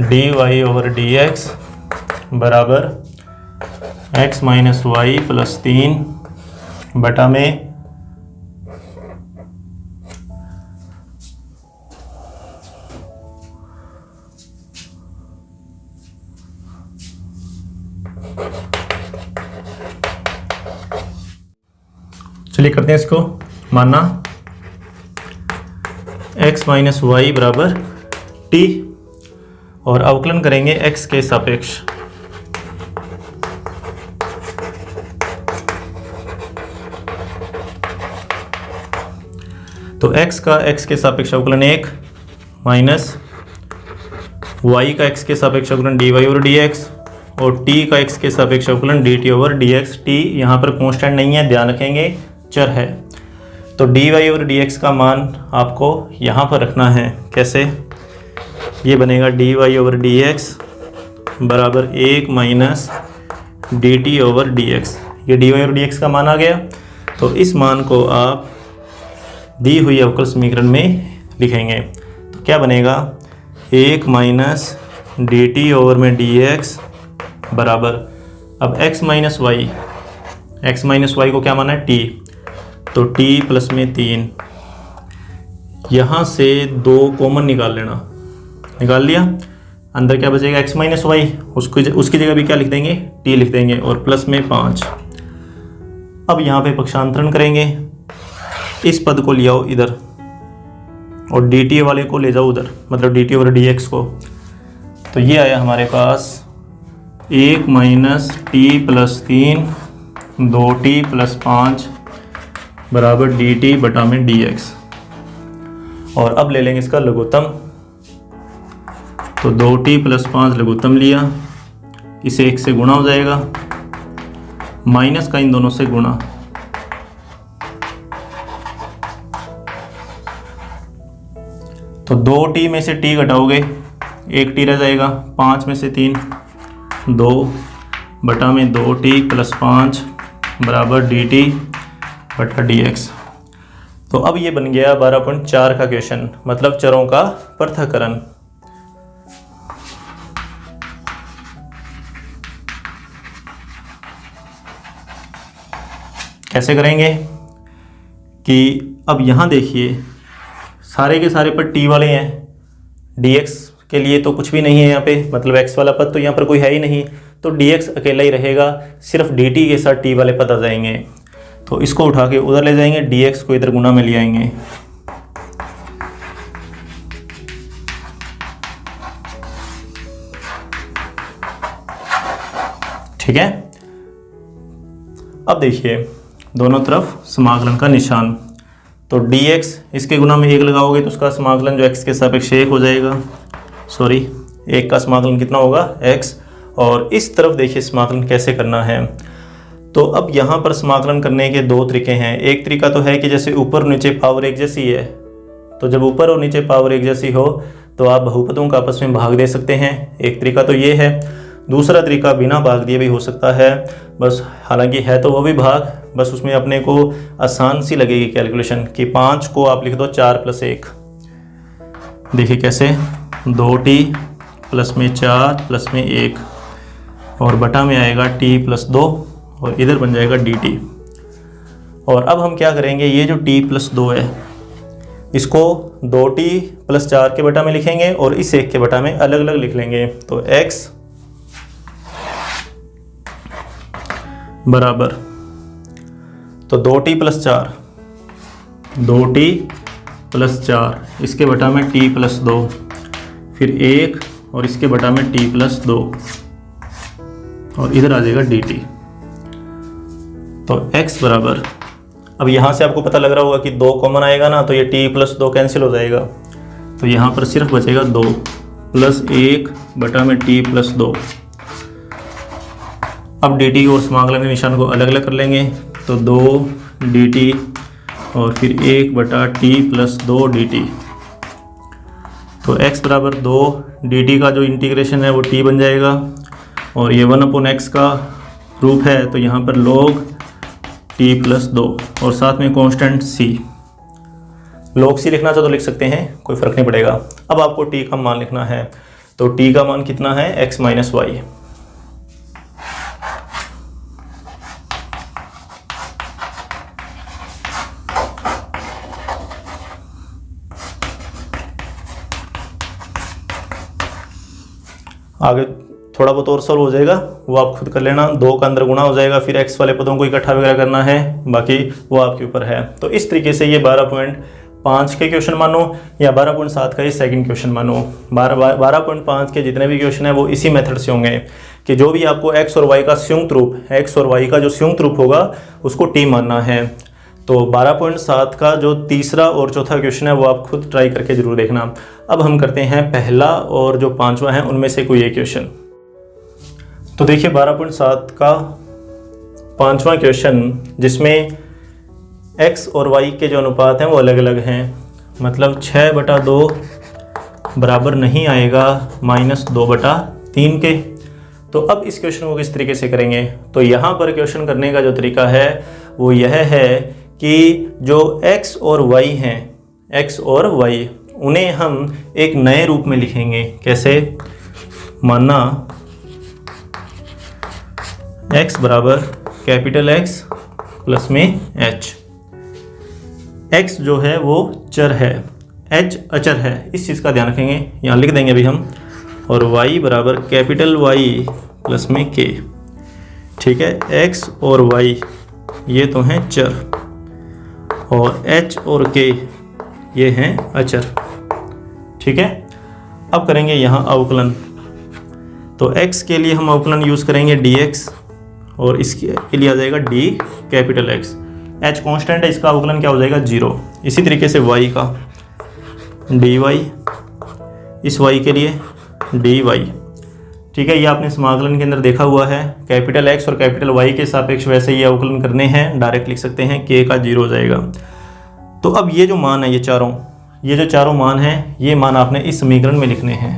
[SPEAKER 1] dy/dx बराबर x - y + 3 बटा में चलिए करते हैं इसको मानना x - y बराबर t, और अवकलन करेंगे x के सापेक्ष। तो x का x के सापेक्ष अवकलन 1 माइनस y का x के सापेक्ष अवकलन dy/dx और t का x के सापेक्ष अवकलन dt/dx। t यहाँ पर कांस्टेंट नहीं है, ध्यान रखेंगे, चर है। तो dy/dx का मान आपको यहाँ पर रखना है। कैसे, ये बनेगा dy/dx बराबर 1 माइनस dt/dx। ये dy/dx का मान आ गया। तो इस मान को आप दी हुई अवकल समीकरण में लिखेंगे। तो क्या बनेगा, 1 माइनस dt/dx बराबर, अब x - y को क्या माना है, t, तो t + में 3, यहाँ से 2 कॉमन निकाल लेना। निकाल लिया, अंदर क्या बचेगा, x - y, उसकी जगह भी क्या लिख देंगे, t लिख देंगे, और प्लस में 5। अब यहाँ पे पक्षांतरण करेंगे, इस पद को ले आओ इधर और dt वाले को ले जाओ उधर, मतलब dt/dx को। तो ये आया हमारे पास 1 माइनस t + 3 2t + 5 बराबर dt/dx। और अब ले लेंगे इसका लघुत्तम। तो 2t + 5 लघुत्तम लिया, इसे 1 से गुणा हो जाएगा, माइनस का इन दोनों से गुणा, तो 2t में से t घटाओगे, 1t रह जाएगा, 5 में से 3 2 बटा में 2t प्लस 5 बराबर dt बटा dx। तो अब ये बन गया 12.4 का क्वेश्चन, मतलब चरों का पृथक्करण। कैसे करेंगे कि अब यहाँ देखिए सारे के सारे पद t वाले हैं, dx के लिए तो कुछ भी नहीं है यहाँ पे, मतलब x वाला पद तो यहाँ पर कोई है ही नहीं, तो dx अकेला ही रहेगा, सिर्फ dt के साथ t वाले पद आ जाएंगे। तो इसको उठा के उधर ले जाएंगे, dx को इधर गुना में ले आएंगे। ठीक है, अब देखिए दोनों तरफ समाकलन का निशान, तो dx इसके गुना में 1 लगाओगे तो उसका समाकलन जो x के सापेक्ष 1 हो जाएगा, सॉरी 1 का समाकलन कितना होगा x। और इस तरफ देखिए समाकलन कैसे करना है। तो अब यहाँ पर समाकलन करने के 2 तरीके हैं। एक तरीका तो है कि जैसे ऊपर और नीचे पावर एक जैसी है, तो जब ऊपर और नीचे पावर एक जैसी हो तो आप बहुपदों का आपस में भाग दे सकते हैं, एक तरीका तो ये है। दूसरा तरीका बिना भाग दिए भी हो सकता है, बस हालांकि है तो वो भी भाग, बस उसमें अपने को आसान सी लगेगी कैलकुलेशन कि 5 को आप लिख दो 4 + 1। देखिए कैसे, 2t प्लस में 4 प्लस में 1 और बटा में आएगा t + 2 और इधर बन जाएगा dt। और अब हम क्या करेंगे, ये जो t + 2 है इसको 2t + 4 के बटा में लिखेंगे और इस 1 के बटा में अलग अलग लिख लेंगे। तो x बराबर, तो 2t + 4 2t + 4 इसके बटा में t + 2 फिर 1 और इसके बटा में t + 2 और इधर आ जाएगा dt। तो x बराबर, अब यहाँ से आपको पता लग रहा होगा कि 2 कॉमन आएगा ना, तो ये t + 2 कैंसिल हो जाएगा, तो यहाँ पर सिर्फ बचेगा 2 + 1 बटा में t + 2। अब dt और समाकलन के निशान को अलग अलग कर लेंगे, तो 2 dt और फिर 1 बटा t + 2 dt। तो x बराबर 2 dt का जो इंटीग्रेशन है वो t बन जाएगा और ये 1/x का रूप है, तो यहाँ पर log t + 2 और साथ में कांस्टेंट c। log c लिखना चाहो तो लिख सकते हैं, कोई फ़र्क नहीं पड़ेगा। अब आपको t का मान लिखना है, तो t का मान कितना है, x - y। आगे थोड़ा बहुत और सॉल्व हो जाएगा, वो आप खुद कर लेना। 2 का अंदर गुणा हो जाएगा, फिर x वाले पदों को इकट्ठा वगैरह करना है, बाकी वो आपके ऊपर है। तो इस तरीके से ये 12.5 के क्वेश्चन मानो या 12.7 का ये सेकंड क्वेश्चन मानो। 12.5 के जितने भी क्वेश्चन है वो इसी मेथड से होंगे कि जो भी आपको x और y का संयुक्त रूप, x और y का जो संयुक्त रूप होगा उसको t मानना है। तो 12.7 का जो तीसरा और चौथा क्वेश्चन है वो आप खुद ट्राई करके ज़रूर देखना। अब हम करते हैं पहला और जो 5वां है उनमें से कोई एक क्वेश्चन। तो देखिए 12.7 का 5वां क्वेश्चन, जिसमें x और y के जो अनुपात हैं वो अलग अलग हैं, मतलब 6/2 बराबर नहीं आएगा -2/3 के। तो अब इस क्वेश्चन को किस तरीके से करेंगे, तो यहाँ पर क्वेश्चन करने का जो तरीका है वो यह है कि जो x और y हैं, x और y उन्हें हम एक नए रूप में लिखेंगे। कैसे, माना x बराबर कैपिटल X प्लस में h। x जो है वो चर है, h अचर है, इस चीज़ का ध्यान रखेंगे, यहाँ लिख देंगे अभी हम। और y बराबर कैपिटल Y प्लस में k। ठीक है, x और y ये तो हैं चर और h और k ये हैं अचर। ठीक है, अब करेंगे यहाँ अवकलन। तो x के लिए हम अवकलन यूज़ करेंगे dx और इसके लिए आ जाएगा d capital X। h constant है, इसका अवकलन क्या हो जाएगा 0। इसी तरीके से y का dy, इस y के लिए dy। ठीक है, ये आपने समाकलन के अंदर देखा हुआ है, कैपिटल X और कैपिटल Y के सापेक्ष वैसे ये अवकलन करने हैं, डायरेक्ट लिख सकते हैं, k का 0 हो जाएगा। तो अब ये जो मान है ये चारों, ये जो चारों मान हैं ये मान आपने इस समीकरण में लिखने हैं।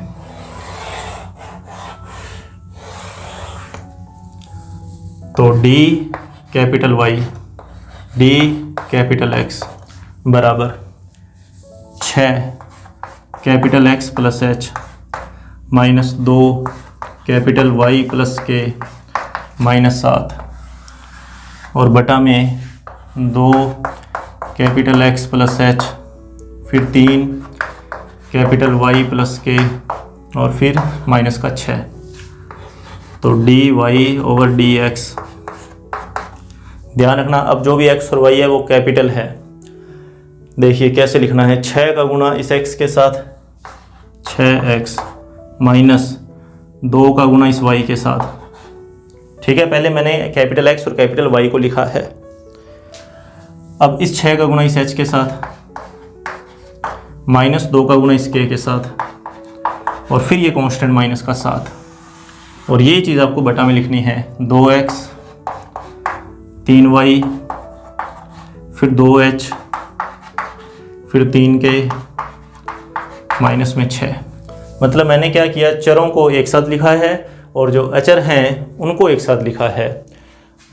[SPEAKER 1] तो d capital y d capital x बराबर 6 capital x plus h minus 2 capital y plus k minus 7 और बटा में 2 कैपिटल एक्स प्लस एच, फिर 3 कैपिटल वाई प्लस के और फिर माइनस का 6। तो d y over d x. ध्यान रखना अब जो भी एक्स और वाई है वो कैपिटल है। देखिए कैसे लिखना है, 6 का गुणा इस एक्स के साथ 6x माइनस 2 का गुणा इस y के साथ। ठीक है, पहले मैंने कैपिटल X और कैपिटल Y को लिखा है। अब इस 6 का गुणा इस h के साथ माइनस 2 का गुणा इस k के साथ और फिर ये कांस्टेंट माइनस का 7 और ये चीज़ आपको बटा में लिखनी है 2x 3y फिर 2h फिर 3k माइनस में 6। मतलब मैंने क्या किया, चरों को एक साथ लिखा है और जो अचर हैं उनको एक साथ लिखा है।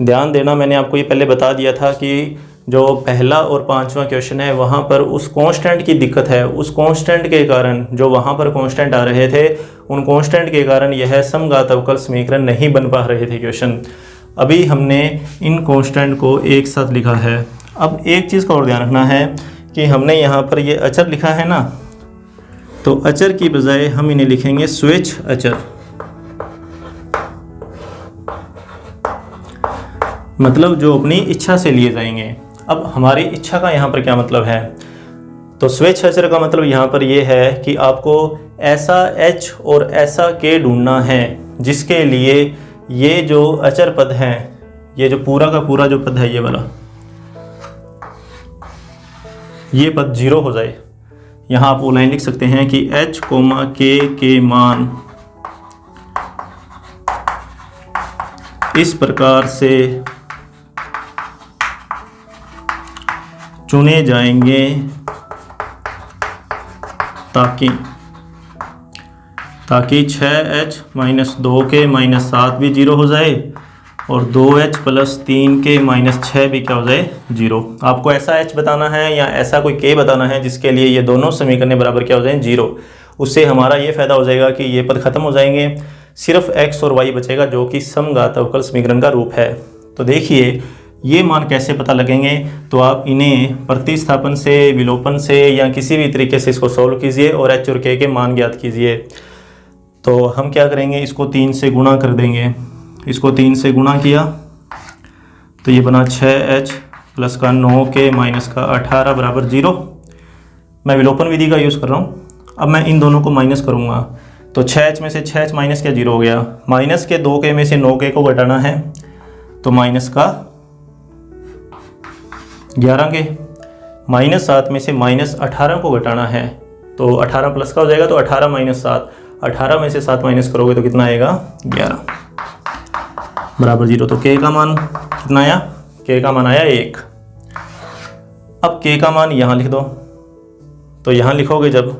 [SPEAKER 1] ध्यान देना, मैंने आपको ये पहले बता दिया था कि जो पहला और 5वां क्वेश्चन है वहाँ पर उस कांस्टेंट की दिक्कत है। उस कांस्टेंट के कारण जो वहाँ पर कांस्टेंट आ रहे थे उन कांस्टेंट के कारण यह समघात अवकल समीकरण नहीं बन पा रहे थे क्वेश्चन। अभी हमने इन कांस्टेंट को एक साथ लिखा है। अब एक चीज़ का और ध्यान रखना है कि हमने यहाँ पर ये अचर लिखा है ना, तो अचर की बजाय हम इन्हें लिखेंगे स्वेच्छ अचर। मतलब जो अपनी इच्छा से लिए जाएंगे। अब हमारी इच्छा का यहाँ पर क्या मतलब है, तो स्वेच्छ अचर का मतलब यहाँ पर ये है कि आपको ऐसा h और ऐसा k ढूंढना है जिसके लिए ये जो अचर पद हैं, ये जो पूरा का पूरा जो पद है ये वाला, ये पद 0 हो जाए। यहाँ आप वो लाइन लिख सकते हैं कि h, k के मान इस प्रकार से चुने जाएंगे ताकि 6h माइनस 2k माइनस 7 भी 0 हो जाए और 2h प्लस 3k माइनस 6 भी क्या हो जाए 0। आपको ऐसा h बताना है या ऐसा कोई k बताना है जिसके लिए ये दोनों समीकरण बराबर क्या हो जाए 0। उससे हमारा ये फ़ायदा हो जाएगा कि ये पद खत्म हो जाएंगे, सिर्फ x और y बचेगा जो कि समघात अवकल समीकरण का रूप है। तो देखिए ये मान कैसे पता लगेंगे, तो आप इन्हें प्रतिस्थापन से, विलोपन से या किसी भी तरीके से इसको सॉल्व कीजिए और h और k के मान ज्ञात कीजिए। तो हम क्या करेंगे, इसको 3 से गुणा कर देंगे। इसको 3 से गुणा किया तो ये बना 6h प्लस का 9k माइनस का 18 बराबर 0। मैं विलोपन विधि का यूज़ कर रहा हूँ। अब मैं इन दोनों को माइनस करूँगा तो 6h में से 6h माइनस क्या 0 हो गया, माइनस के 2k में से 9k को घटाना है तो माइनस का 11k, माइनस 7 में से माइनस 18 को घटाना है तो 18 प्लस का हो जाएगा तो 18 माइनस 7, 18 में से 7 माइनस करोगे तो कितना आएगा 11 बराबर 0। तो k का मान कितना आया, k का मान आया 1। अब k का मान यहाँ लिख दो, तो यहाँ लिखोगे जब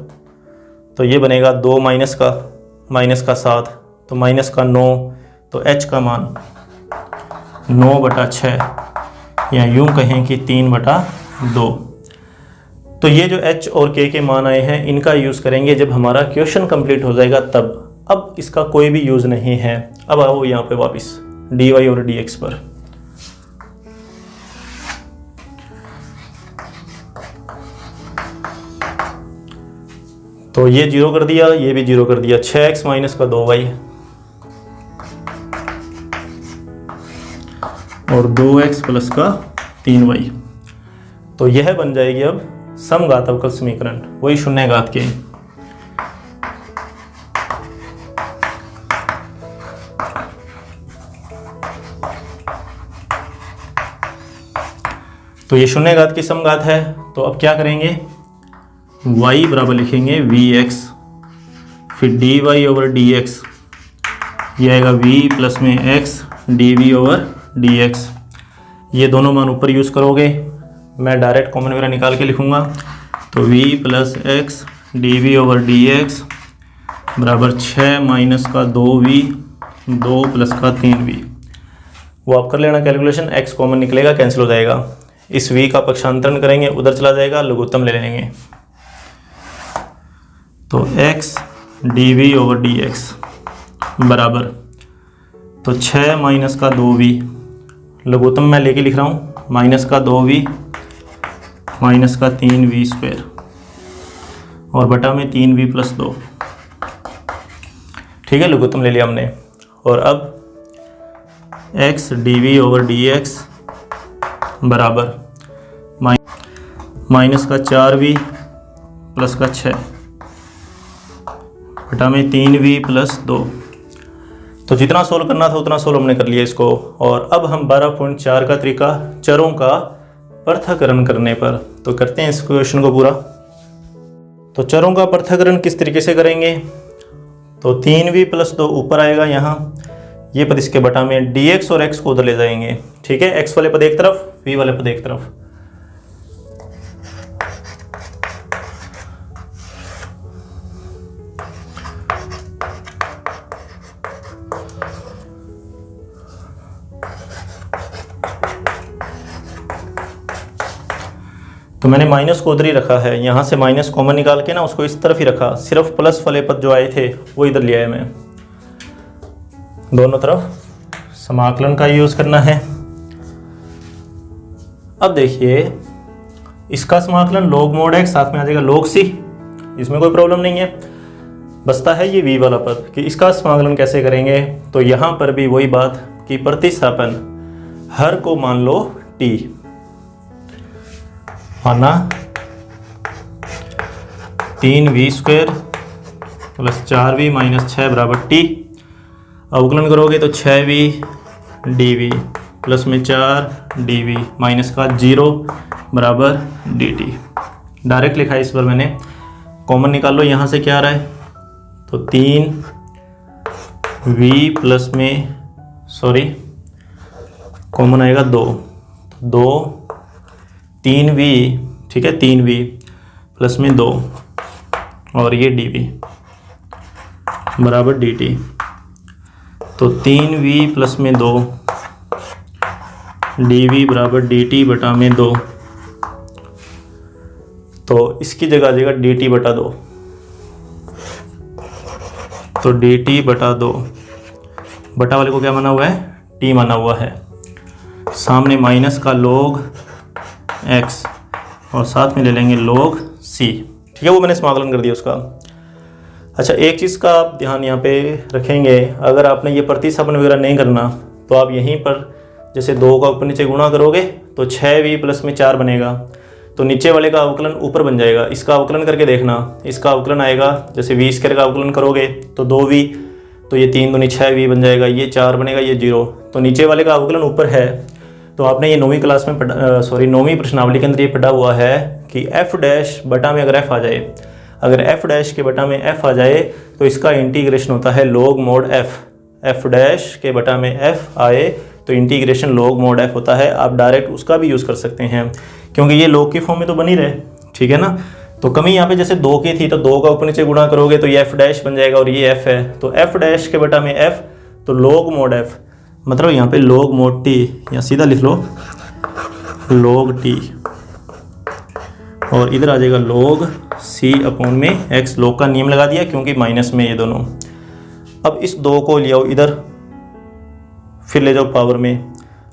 [SPEAKER 1] तो ये बनेगा 2 माइनस का 7 तो माइनस का 9, तो h का मान 9/6 या यूँ कहें कि 3/2। तो ये जो h और k के मान आए हैं इनका यूज़ करेंगे जब हमारा क्वेश्चन कंप्लीट हो जाएगा तब। अब इसका कोई भी यूज़ नहीं है। अब आओ यहाँ पे वापस dy और dx पर। तो ये 0 कर दिया, ये भी 0 कर दिया, 6x माइनस का 2y और 2x प्लस का 3y। तो यह बन जाएगी अब समघात अवकल समीकरण, वही शून्य घात के। तो ये शून्य घात की समघात है। तो अब क्या करेंगे, y बराबर लिखेंगे vx, फिर dy ओवर dx, ये आएगा v प्लस में x dv ओवर dx। ये दोनों मान ऊपर यूज़ करोगे, मैं डायरेक्ट कॉमन वगैरह निकाल के लिखूँगा। तो v plus x d v over d x बराबर 6 माइनस का 2v 2 प्लस का 3v। वो आप कर लेना कैलकुलेशन, x कॉमन निकलेगा, कैंसिल हो जाएगा। इस v का पक्षांतरण करेंगे, उधर चला जाएगा, लघुत्तम ले लेंगे। तो x d v over d x बराबर, तो 6 माइनस का 2v, लघुत्तम मैं लेके लिख रहा हूँ, माइनस का 2v माइनस का 3v स्क्वायर और बटा में 3v प्लस 2। ठीक है, लघुत्तम ले लिया हमने। और अब x d v over d x बराबर माइनस का 4v प्लस का 6 बटा में 3v प्लस 2। तो जितना सोल्व करना था उतना सोल्व हमने कर लिया इसको। और अब हम 12.4 का तरीका चरों का पृथक्करण करने पर, तो करते हैं इस क्वेश्चन को पूरा। तो चरों का पृथक्करण किस तरीके से करेंगे, तो 3v प्लस 2 ऊपर आएगा यहाँ, ये पद इसके बटा में dx और x को उधर ले जाएंगे। ठीक है, x वाले पद एक तरफ, v वाले पद एक तरफ। तो मैंने माइनस को उधर ही रखा है, यहाँ से माइनस कॉमन निकाल के ना उसको इस तरफ ही रखा, सिर्फ प्लस वाले पद जो आए थे वो इधर ले आया मैं। दोनों तरफ समाकलन का यूज़ करना है। अब देखिए इसका समाकलन log mod x साथ में आ जाएगा log c, इसमें कोई प्रॉब्लम नहीं है। बचता है ये v वाला पद कि इसका समाकलन कैसे करेंगे। तो यहाँ पर भी वही बात कि प्रतिस्थापन हर को मान लो t, माना 3v square plus 4v minus 6 बराबर t। अवकलन करोगे तो 6v dv प्लस में 4 dv माइनस का 0 बराबर dt। डायरेक्ट लिखा है इस पर मैंने, कॉमन निकाल लो, यहाँ से क्या आ रहा है, तो 3v प्लस में कॉमन आएगा 2 3v, ठीक है, 3v प्लस में 2 और ये dv बराबर dt। तो 3v प्लस में 2 dv बराबर dt बटा में 2। तो इसकी जगह आ जाएगा dt बटा 2, तो dt बटा 2, बटा वाले को क्या माना हुआ है, t माना हुआ है। सामने माइनस का log x और साथ में ले लेंगे log c। ठीक है, वो मैंने समाकलन कर दिया उसका। अच्छा, एक चीज़ का आप ध्यान यहाँ पे रखेंगे, अगर आपने ये प्रतिस्थापन वगैरह नहीं करना तो आप यहीं पर जैसे 2 का ऊपर नीचे गुणा करोगे तो 6v प्लस में 4 बनेगा, तो नीचे वाले का अवकलन ऊपर बन जाएगा। इसका अवकलन करके देखना, इसका अवकलन आएगा जैसे v स्क्वायर का अवकलन करोगे तो 2v, तो ये 3 दूनी 6v बन जाएगा, ये 4 बनेगा, ये 0। तो नीचे वाले का अवकलन ऊपर है। तो आपने ये 9वीं क्लास में 9वीं प्रश्नावली के अंदर ये पढ़ा हुआ है कि f डैश बटा में अगर f आ जाए, अगर f डैश के बटा में f आ जाए तो इसका इंटीग्रेशन होता है log mod f। f dash के बटा में f आए तो इंटीग्रेशन log mod f होता है। आप डायरेक्ट उसका भी यूज़ कर सकते हैं क्योंकि ये log की फॉर्म में तो बनी रहे। ठीक है ना, तो कमी यहाँ पे जैसे 2 की थी तो 2 का ऊपर नीचे गुणा करोगे तो ये f डैश बन जाएगा और ये f है, तो f डैश के बटा में f, तो log mod f मतलब यहाँ पे log mod t, या सीधा लिख लो log t, और इधर आ जाएगा log c अपॉन में x। log का नियम लगा दिया क्योंकि माइनस में ये दोनों। अब इस 2 को ले आओ इधर, फिर ले जाओ पावर में,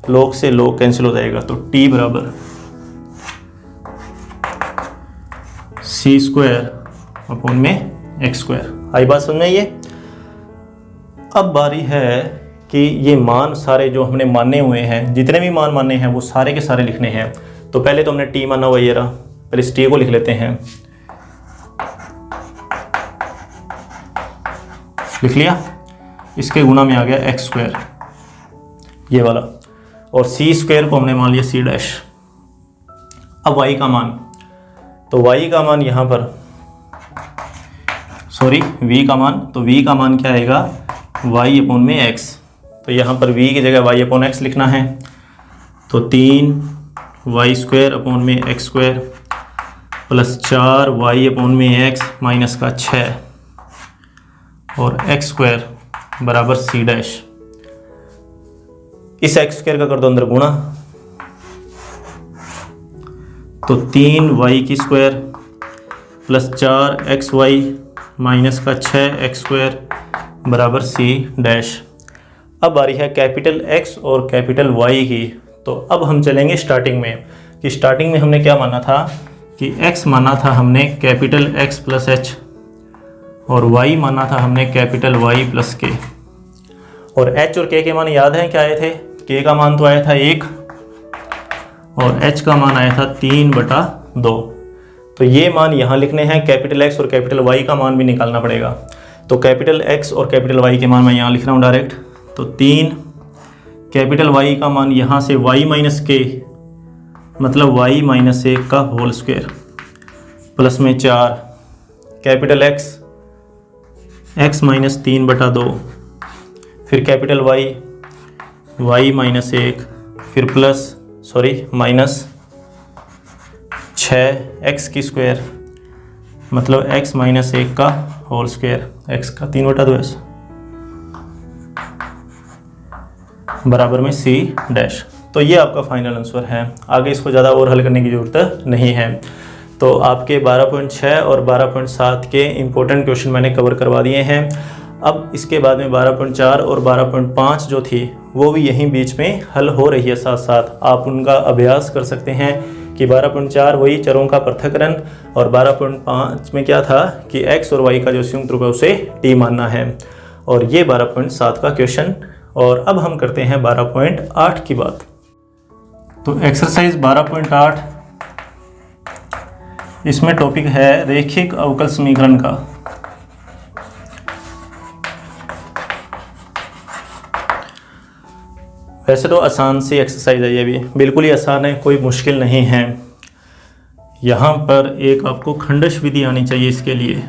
[SPEAKER 1] log से log कैंसिल हो जाएगा, तो t बराबर c स्क्वायर अपॉन में x स्क्वायर। आई बात समझ में ये। अब बारी है कि ये मान सारे जो हमने माने हुए हैं, जितने भी मान माने हैं वो सारे के सारे लिखने हैं। तो पहले तो हमने t माना हुआ ये रहा, पहले इस t को लिख लेते हैं, लिख लिया। इसके गुना में आ गया x स्क्वायर ये वाला, और c स्क्वायर को हमने मान लिया c डैश। अब y का मान, तो y का मान यहाँ पर v का मान, तो v का मान क्या आएगा, y अपॉन में x। तो यहाँ पर v की जगह y अपॉन x लिखना है, तो 3y स्क्वायर अपॉन में x square plus 4y/x minus का 6 और x स्क्वायर बराबर c डैश। इस x स्क्वायर का कर दो अंदर गुणा, तो 3y की स्क्वायर प्लस 4xy माइनस का 6x स्क्वायर बराबर c डैश। अब बारी है कैपिटल X और कैपिटल Y की। तो अब हम चलेंगे स्टार्टिंग में, कि स्टार्टिंग में हमने क्या माना था कि x माना था हमने कैपिटल X प्लस H और y माना था हमने कैपिटल Y प्लस K। और h और k के मान याद हैं क्या आए थे? k का मान तो आया था 1 और h का मान आया था 3/2। तो ये मान यहाँ लिखने हैं, कैपिटल X और कैपिटल Y का मान भी निकालना पड़ेगा। तो कैपिटल X और कैपिटल Y के मान मैं यहाँ लिख रहा हूँ डायरेक्ट। तो 3 कैपिटल Y का मान यहाँ से y माइनस k मतलब y माइनस 1 का होल स्क्वायर प्लस में 4 कैपिटल x माइनस 3/2 फिर कैपिटल y माइनस 1 फिर माइनस 6x की स्क्वायर मतलब x माइनस 1 का होल स्क्वायर x का 3/2 ऐसा बराबर में c डैश। तो ये आपका फाइनल आंसर है। आगे इसको ज़्यादा और हल करने की ज़रूरत नहीं है। तो आपके 12.6 और 12.7 के इम्पोर्टेंट क्वेश्चन मैंने कवर करवा दिए हैं। अब इसके बाद में 12.4 और 12.5 जो थी वो भी यहीं बीच में हल हो रही है, साथ साथ आप उनका अभ्यास कर सकते हैं कि 12.4 वही चरों का पृथक्करण और 12.5 में क्या था कि x और y का जो संयुक्त रूप है उसे t मानना है। और ये 12.7 का क्वेश्चन। और अब हम करते हैं 12.8 की बात। तो एक्सरसाइज 12.8 इसमें टॉपिक है रैखिक अवकल समीकरण का। वैसे तो आसान सी एक्सरसाइज है, ये भी बिल्कुल ही आसान है, कोई मुश्किल नहीं है। यहाँ पर एक आपको खंडश विधि आनी चाहिए इसके लिए।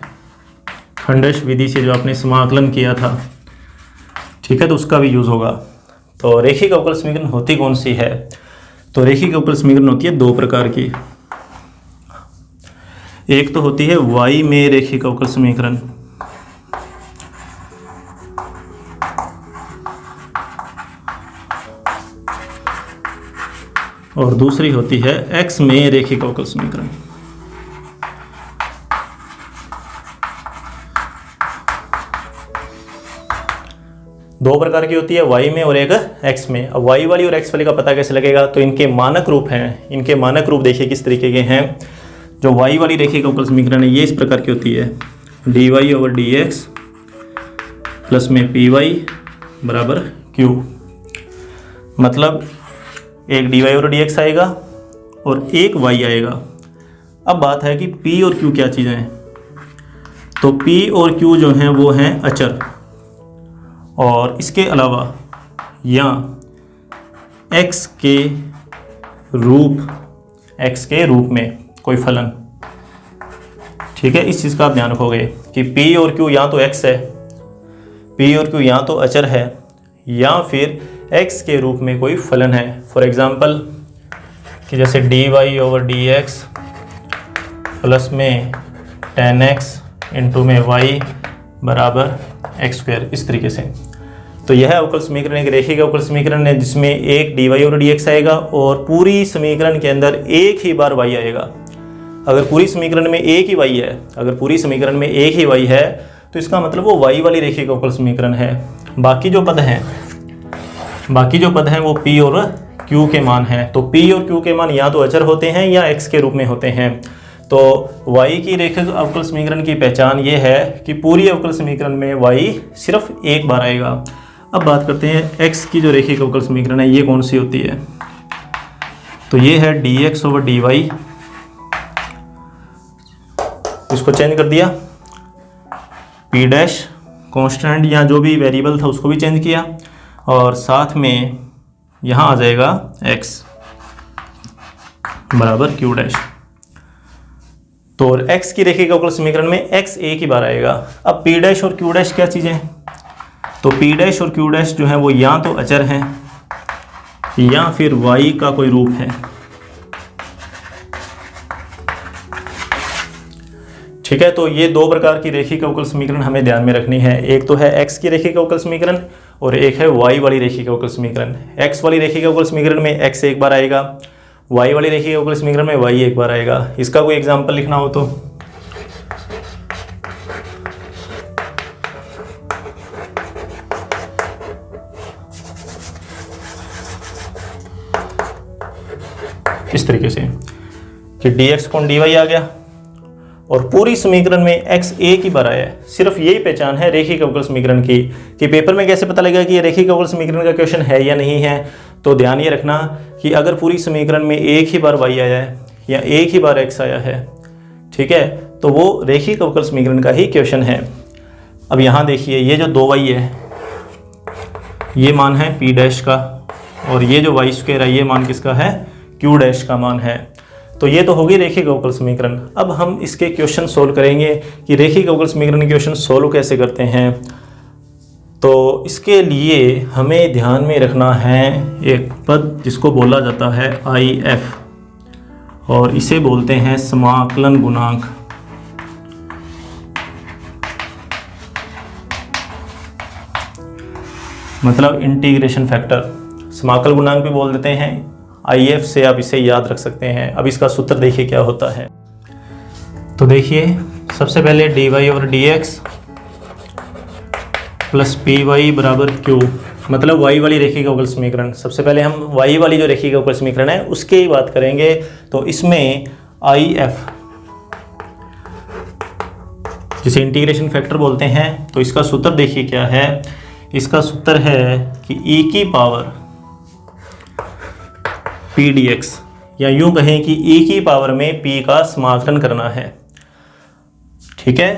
[SPEAKER 1] खंडश विधि से जो आपने समाकलन किया था, ठीक है, तो उसका भी यूज़ होगा। तो रैखिक अवकल समीकरण होती कौन सी है? तो रैखिक अवकल समीकरण होती है दो प्रकार की। एक तो होती है y में रैखिक अवकल समीकरण, और दूसरी होती है x में रैखिक अवकल समीकरण। दो प्रकार की होती है, y में और एक x में। अब y वाली और x वाली का पता कैसे लगेगा? तो इनके मानक रूप हैं। इनके मानक रूप देखिए किस तरीके के हैं। जो y वाली रैखिक अवकल समीकरण है ये इस प्रकार की होती है, dy/dx प्लस में py बराबर q। मतलब एक dy/dx आएगा और एक y आएगा। अब बात है कि p और q क्या चीज़ें हैं। तो p और q जो हैं वो हैं अचर, और इसके अलावा यहाँ x के रूप में कोई फलन, ठीक है। इस चीज़ का आप ध्यान रखोगे कि p और q या तो x है, p और q या तो अचर है या फिर x के रूप में कोई फलन है। फॉर एग्जांपल कि जैसे dy/dx प्लस में tan x इंटू में y बराबर x स्क्वायर, इस तरीके से। तो यह अवकल समीकरण एक रैखिक अवकल समीकरण है जिसमें एक dy/dx आएगा और पूरी समीकरण के अंदर एक ही बार y आएगा। अगर पूरी समीकरण में एक ही y है तो इसका मतलब वो y वाली रैखिक अवकल समीकरण है। बाकी जो पद हैं वो p और q के मान हैं। तो p और q के मान या तो अचर होते हैं या x के रूप में होते हैं। तो y की रैखिक अवकल समीकरण की पहचान ये है कि पूरी अवकल समीकरण में y सिर्फ एक बार आएगा। अब बात करते हैं x की जो रैखिक अवकल समीकरण है ये कौन सी होती है। तो ये है dx/dy, इसको चेंज कर दिया, p डैश कांस्टेंट या जो भी वेरिएबल था उसको भी चेंज किया, और साथ में यहाँ आ जाएगा x बराबर q डैश। तो x की रैखिक अवकल समीकरण में x एक ही बार आएगा। अब p डैश और q डैश क्या चीज़ें हैं? तो p डैश और q डैश जो है वो या तो अचर हैं या फिर y का कोई रूप है। ठीक है, तो ये दो प्रकार की रेखिक अवकल समीकरण हमें ध्यान में रखनी है। एक तो है x की रेखिक अवकल समीकरण और एक है y वाली रेखिक अवकल समीकरण। x वाली रेखिक अवकल समीकरण में x एक बार आएगा, y वाली रेखिक अवकल समीकरण में y एक बार आएगा। इसका कोई एग्जाम्पल लिखना हो तो इस तरीके से कि dx कोण dy आ गया और पूरी समीकरण में x एक ही बार आया है। सिर्फ यही पहचान है रेखिक अवकल समीकरण की कि पेपर में कैसे पता लगेगा कि ये रेखिक अवकल समीकरण का क्वेश्चन है या नहीं है। तो ध्यान ये रखना कि अगर पूरी समीकरण में एक ही बार y आया है या एक ही बार x आया है, ठीक है, तो वो रेखिक अवकल समीकरण का ही क्वेश्चन है। अब यहाँ देखिए, ये जो 2y है ये मान है p डैश का और ये जो y स्क्वायर है ये मान किसका है, q डैश का मान है। तो ये तो होगी रेखिक अवकल समीकरण। अब हम इसके क्वेश्चन सोल्व करेंगे कि रेखिक अवकल समीकरण के क्वेश्चन सोल्व कैसे करते हैं। तो इसके लिए हमें ध्यान में रखना है एक पद जिसको बोला जाता है IF और इसे बोलते हैं समाकलन गुणांक। मतलब इंटीग्रेशन फैक्टर, समाकल गुणांक भी बोल देते हैं। IF से आप इसे याद रख सकते हैं। अब इसका सूत्र देखिए क्या होता है। तो देखिए, सबसे पहले dy/dx प्लस py बराबर q, मतलब y वाली रेखिक अवकल समीकरण। सबसे पहले हम y वाली जो रेखिक अवकल समीकरण है उसकी ही बात करेंगे। तो इसमें IF जिसे इंटीग्रेशन फैक्टर बोलते हैं, तो इसका सूत्र देखिए क्या है। इसका सूत्र है कि e की पावर p dx, या यूं कहें कि e की पावर में p का समाकलन करना है। ठीक है,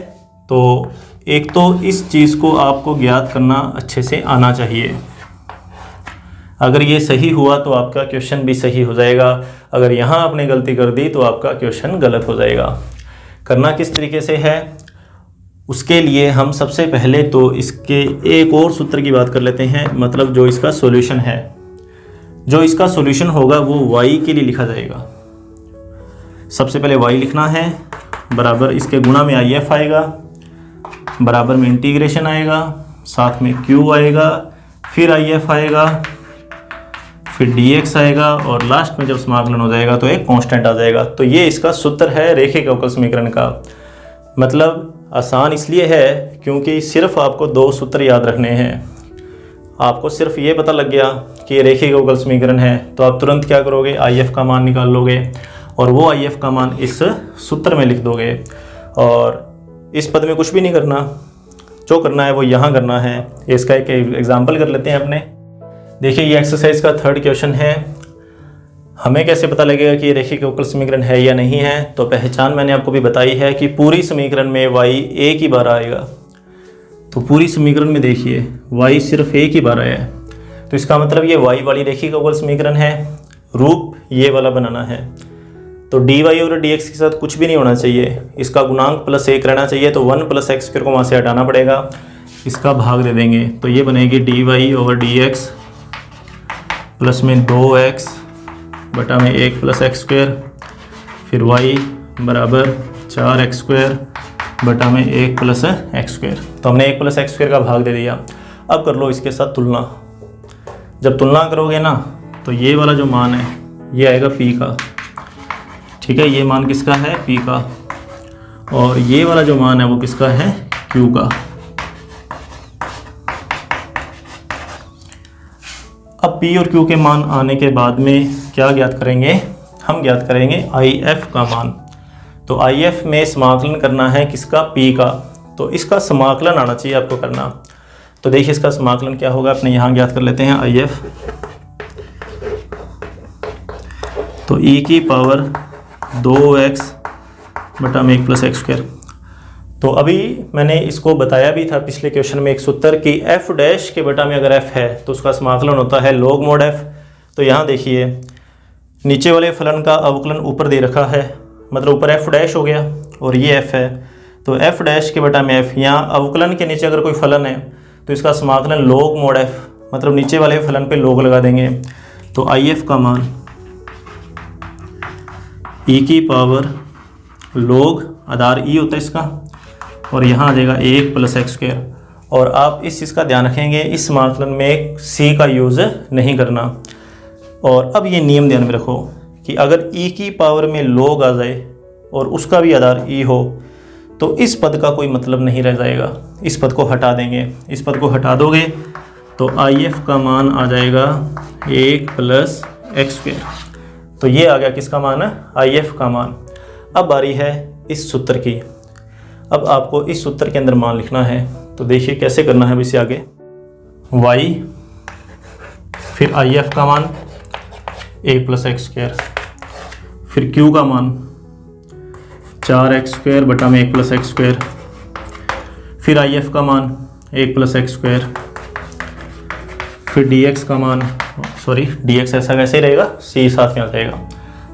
[SPEAKER 1] तो एक तो इस चीज़ को आपको ज्ञात करना अच्छे से आना चाहिए। अगर ये सही हुआ तो आपका क्वेश्चन भी सही हो जाएगा। अगर यहाँ आपने गलती कर दी तो आपका क्वेश्चन गलत हो जाएगा। करना किस तरीके से है, उसके लिए हम सबसे पहले तो इसके एक और सूत्र की बात कर लेते हैं। मतलब जो इसका सॉल्यूशन है, जो इसका सॉल्यूशन होगा वो y के लिए लिखा जाएगा। सबसे पहले y लिखना है, बराबर इसके गुणा में IF आएगा, बराबर में इंटीग्रेशन आएगा, साथ में q आएगा, फिर IF आएगा, फिर dx आएगा और लास्ट में जब समाकलन हो जाएगा तो एक कांस्टेंट आ जाएगा। तो ये इसका सूत्र है रेखिक अवकल समीकरण का। मतलब आसान इसलिए है क्योंकि सिर्फ आपको दो सूत्र याद रखने हैं। आपको सिर्फ ये पता लग गया कि ये रेखिक अवकल समीकरण है तो आप तुरंत क्या करोगे, IF का मान निकाल लोगे और वो IF का मान इस सूत्र में लिख दोगे। और इस पद में कुछ भी नहीं करना, जो करना है वो यहाँ करना है। इसका एक एग्जाम्पल कर लेते हैं अपने। देखिए, ये एक्सरसाइज का थर्ड क्वेश्चन है। हमें कैसे पता लगेगा कि ये रेखिक अवकल समीकरण है या नहीं है। तो पहचान मैंने आपको भी बताई है कि पूरी समीकरण में y एक ही बार आएगा। तो पूरी समीकरण में देखिए y सिर्फ एक ही बार आया है, तो इसका मतलब ये y वाली रेखिक अवकल समीकरण है। रूप ये वाला बनाना है, तो dy और dx के साथ कुछ भी नहीं होना चाहिए, इसका गुणांक +1 रहना चाहिए। तो 1 + x² को वहाँ से हटाना पड़ेगा, इसका भाग दे देंगे तो ये बनेगी dy/dx प्लस में 2x बटा में 1 + x², फिर y बराबर 4x² बटा में 1 + x²। तो हमने 1 + x² का भाग दे दिया। अब कर लो इसके साथ तुलना। जब तुलना करोगे ना तो ये वाला जो मान है ये आएगा p का, ठीक है, ये मान किसका है, p का, और ये वाला जो मान है वो किसका है, q का। अब p और q के मान आने के बाद में क्या ज्ञात करेंगे, हम ज्ञात करेंगे IF का मान। तो IF में समाकलन करना है किसका, p का, तो इसका समाकलन आना चाहिए आपको करना। तो देखिए इसका समाकलन क्या होगा, अपने यहाँ ज्ञात कर लेते हैं IF। तो e की पावर 2x बटा में 1 + x²। तो अभी मैंने इसको बताया भी था पिछले क्वेश्चन में एक सूत्र कि f डैश के बटा में अगर f है तो उसका समाकलन होता है log mod f। तो यहाँ देखिए नीचे वाले फलन का अवकलन ऊपर दे रखा है, मतलब ऊपर f डैश हो गया और ये f है, तो f डैश के बटा में f। यहाँ अवकलन के नीचे अगर कोई फलन है तो इसका समाकलन log mod f, मतलब नीचे वाले फलन पे log लगा देंगे। तो IF का मान e की पावर log आधार ई होता है इसका, और यहाँ आ जाएगा 1 + x²। और आप इस चीज़ का ध्यान रखेंगे, इस समाकलन में c का यूज़ नहीं करना। और अब ये नियम ध्यान में रखो कि अगर e की पावर में log आ जाए और उसका भी आधार e हो तो इस पद का कोई मतलब नहीं रह जाएगा, इस पद को हटा देंगे। इस पद को हटा दोगे तो IF का मान आ जाएगा 1 + x²। तो ये आ गया किसका मान है, IF का मान। अब बारी है इस सूत्र की। अब आपको इस सूत्र के अंदर मान लिखना है, तो देखिए कैसे करना है। इसे आगे y फिर IF का मान a + x², फिर q का मान 4x² बटा में 1 + x², फिर IF का मान 1 + x², फिर dx का मान, सॉरी dx ऐसा कैसे ही रहेगा, c साथ में आ जाएगा।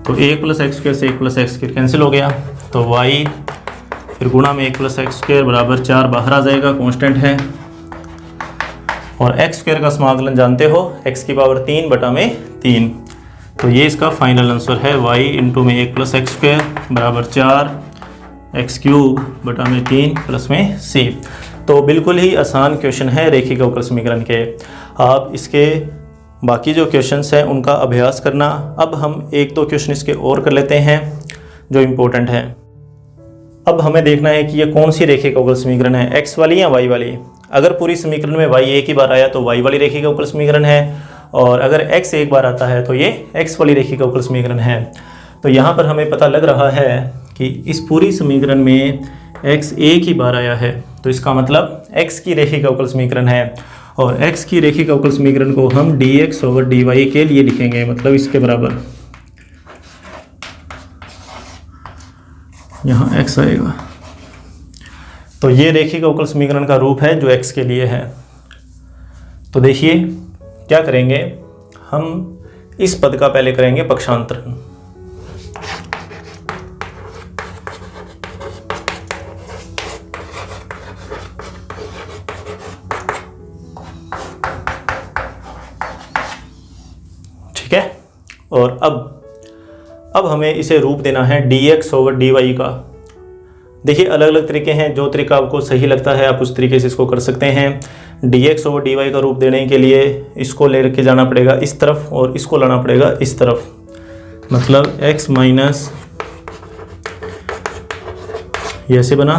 [SPEAKER 1] तो 1 + x² से 1 + x² कैंसिल हो गया, तो y फिर गुणा में 1 + x² बराबर 4 बाहर आ जाएगा, कांस्टेंट है। और x² का समाकलन जानते हो, x की पावर 3 बटा में 3। तो ये इसका फाइनल आंसर है, y इंटू में 1 + x² बराबर 4x³ बटा में 3 प्लस में c। तो बिल्कुल ही आसान क्वेश्चन है रेखिक अवकल समीकरण के। आप इसके बाकी जो क्वेश्चंस हैं उनका अभ्यास करना। अब हम 1-2 क्वेश्चन इसके और कर लेते हैं जो इम्पोर्टेंट है। अब हमें देखना है कि ये कौन सी रेखिक अवकल समीकरण है, x वाली या y वाली। अगर पूरी समीकरण में y एक ही बार आया तो y वाली रेखिक अवकल समीकरण है, और अगर x एक बार आता है तो ये x वाली रेखिक अवकल समीकरण है। तो यहाँ पर हमें पता लग रहा है कि इस पूरी समीकरण में x एक ही बार आया है, तो इसका मतलब x की रेखिक अवकल समीकरण है। और x की रेखिक अवकल समीकरण को हम dx/dy के लिए लिखेंगे, मतलब इसके बराबर यहाँ x आएगा। तो ये रेखिक अवकल समीकरण का रूप है जो x के लिए है। तो देखिए क्या करेंगे, हम इस पद का पहले करेंगे पक्षांतरण। ठीक है, और अब हमें इसे रूप देना है dx/dy का। देखिए अलग अलग तरीके हैं, जो तरीका आपको सही लगता है आप उस तरीके से इसको कर सकते हैं। dx/dy का रूप देने के लिए इसको ले के जाना पड़ेगा इस तरफ और इसको लाना पड़ेगा इस तरफ, मतलब x माइनस ये ऐसे बना,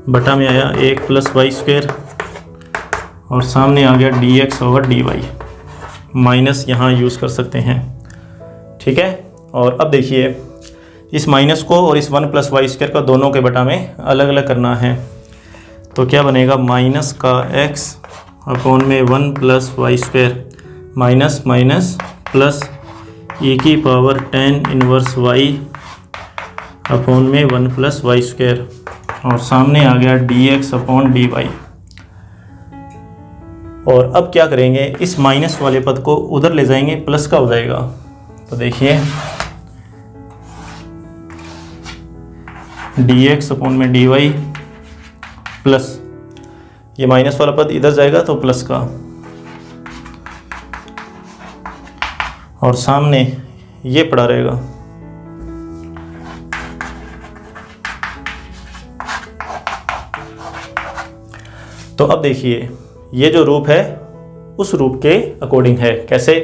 [SPEAKER 1] बटा में आया 1 + y² और सामने आ गया dx/dy, माइनस यहाँ यूज़ कर सकते हैं। ठीक है, और अब देखिए इस माइनस को और इस 1 + y² का दोनों के बटा में अलग अलग करना है। तो क्या बनेगा, माइनस का x अपॉन में 1 + y² minus minus plus e की power tan inverse y upon में 1 + y², और सामने आ गया dx/dy। और अब क्या करेंगे, इस माइनस वाले पद को उधर ले जाएंगे, प्लस का हो जाएगा। तो देखिए dx/dy प्लस ये माइनस वाला पद इधर जाएगा तो प्लस का, और सामने ये पड़ा रहेगा। तो अब देखिए ये जो रूप है उस रूप के अकॉर्डिंग है। कैसे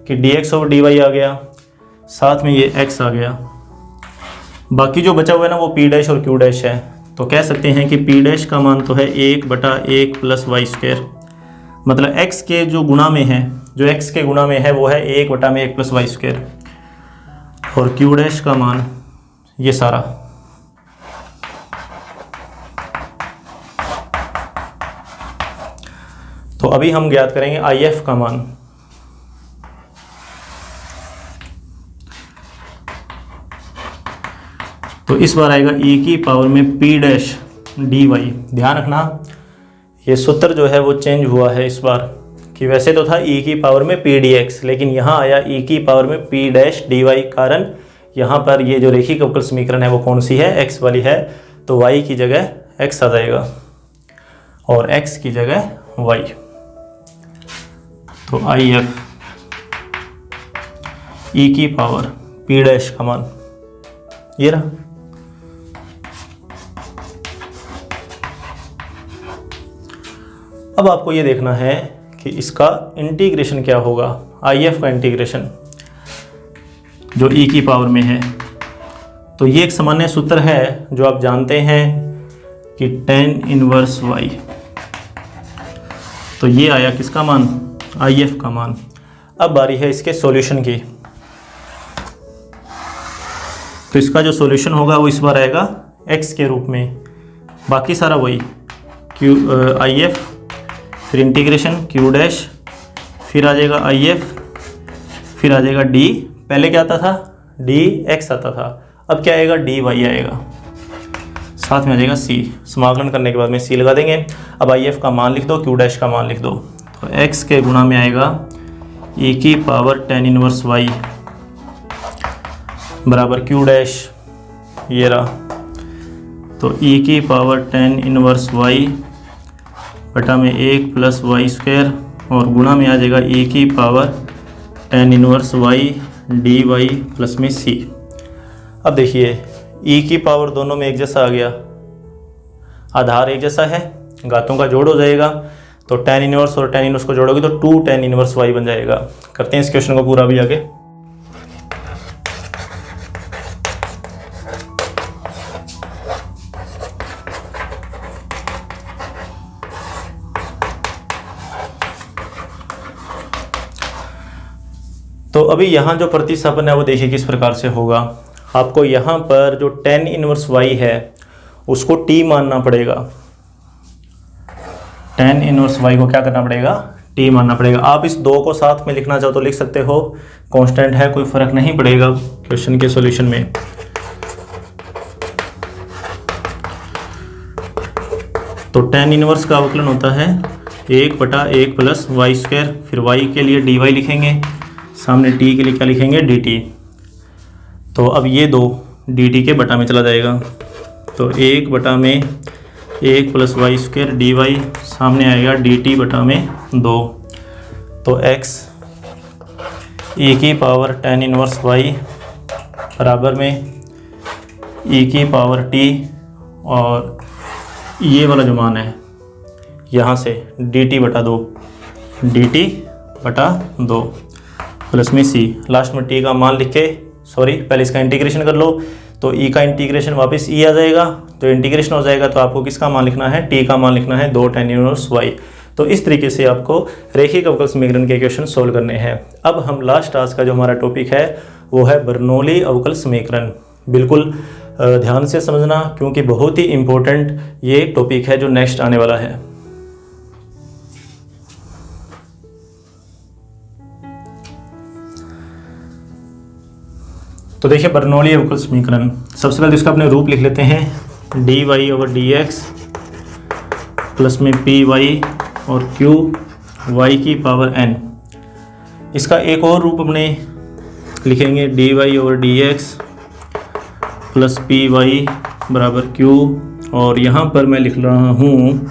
[SPEAKER 1] कि dx/dy आ गया, साथ में ये x आ गया, बाकी जो बचा हुआ है ना वो p' और q' है। तो कह सकते हैं कि p' का मान तो है 1/1 + y², मतलब x के जो गुणा में है, जो x के गुणा में है वो है 1/1 + y², और q' का मान ये सारा। तो अभी हम ज्ञात करेंगे IF का मान। तो इस बार आएगा e की पावर में p'/dy। ध्यान रखना ये सूत्र जो है वो चेंज हुआ है इस बार, कि वैसे तो था e की पावर में pdx, लेकिन यहाँ आया e की पावर में p'/dy। कारण यहाँ पर ये जो रेखिक अवकल समीकरण है वो कौन सी है, x वाली है। तो y की जगह x आ जाएगा और x की जगह y। तो IF e की पावर p' का मान ये रहा। अब आपको ये देखना है कि इसका इंटीग्रेशन क्या होगा, IF का इंटीग्रेशन जो e की पावर में है। तो ये एक सामान्य सूत्र है जो आप जानते हैं कि tan इनवर्स y। तो ये आया किसका मान, IF का मान। अब बारी है इसके सॉल्यूशन की। तो इसका जो सॉल्यूशन होगा वो इस बार आएगा x के रूप में, बाकी सारा वही IF, फिर इंटीग्रेशन q डैश, फिर आ जाएगा IF, फिर आ जाएगा d। पहले क्या आता था, dx आता था, अब क्या आएगा, dy आएगा, साथ में आ जाएगा c। समाकलन करने के बाद में c लगा देंगे। अब IF का मान लिख दो, q डैश का मान लिख दो। तो x के गुणा में आएगा e की पावर tan इनवर्स y बराबर q डैश, ये रहा। तो e की पावर tan इनवर्स y बटा में 1 प्लस वाई स्क्वायर और गुणा में आ जाएगा e की power tan inverse y dy plus में c। अब देखिए e की पावर दोनों में एक जैसा आ गया, आधार एक जैसा है, घातों का जोड़ हो जाएगा। तो tan इनवर्स और tan इनवर्स को जोड़ोगे तो 2 tan इनवर्स y बन जाएगा। करते हैं इस क्वेश्चन को पूरा भी आगे। तो अभी यहाँ जो प्रतिस्थापन है वो देखिए किस प्रकार से होगा। आपको यहाँ पर जो tan इनवर्स y है उसको t मानना पड़ेगा। tan इनवर्स y को क्या करना पड़ेगा, t मानना पड़ेगा। आप इस 2 को साथ में लिखना चाहो तो लिख सकते हो, कांस्टेंट है, कोई फर्क नहीं पड़ेगा क्वेश्चन के सॉल्यूशन में। तो tan इनवर्स का अवकलन होता है 1/1 प्लस वाई स्क्वायर, फिर y के लिए dy लिखेंगे, सामने t के लिए क्या लिखेंगे, dt। तो अब ये 2 dt के बटा में चला जाएगा। तो 1 बटा में 1 प्लस वाई स्क्वायर dy, सामने आएगा dt बटा में 2। तो x e की पावर tan इनवर्स y बराबर में e की पावर t, और ये वाला जो मान है यहाँ से dt बटा 2 प्लस में c, लास्ट में t का मान लिख के, सॉरी पहले इसका इंटीग्रेशन कर लो। तो e का इंटीग्रेशन वापस e आ जाएगा, तो इंटीग्रेशन हो जाएगा। तो आपको किसका मान लिखना है, t का मान लिखना है 2 tan इनवर्स y। तो इस तरीके से आपको रैखिक अवकल समीकरण के क्वेश्चन सोल्व करने हैं। अब हम लास्ट आज का जो हमारा टॉपिक है वो है बर्नौली अवकल समीकरण। बिल्कुल ध्यान से समझना, क्योंकि बहुत ही इम्पोर्टेंट ये टॉपिक है जो नेक्स्ट आने वाला है। तो देखिए बर्नौली अवकल समीकरण, सबसे पहले इसका अपने रूप लिख लेते हैं, dy/dx प्लस में py और qy की पावर n। इसका एक और रूप अपने लिखेंगे, dy/dx प्लस py बराबर q, और यहाँ पर मैं लिख रहा हूँ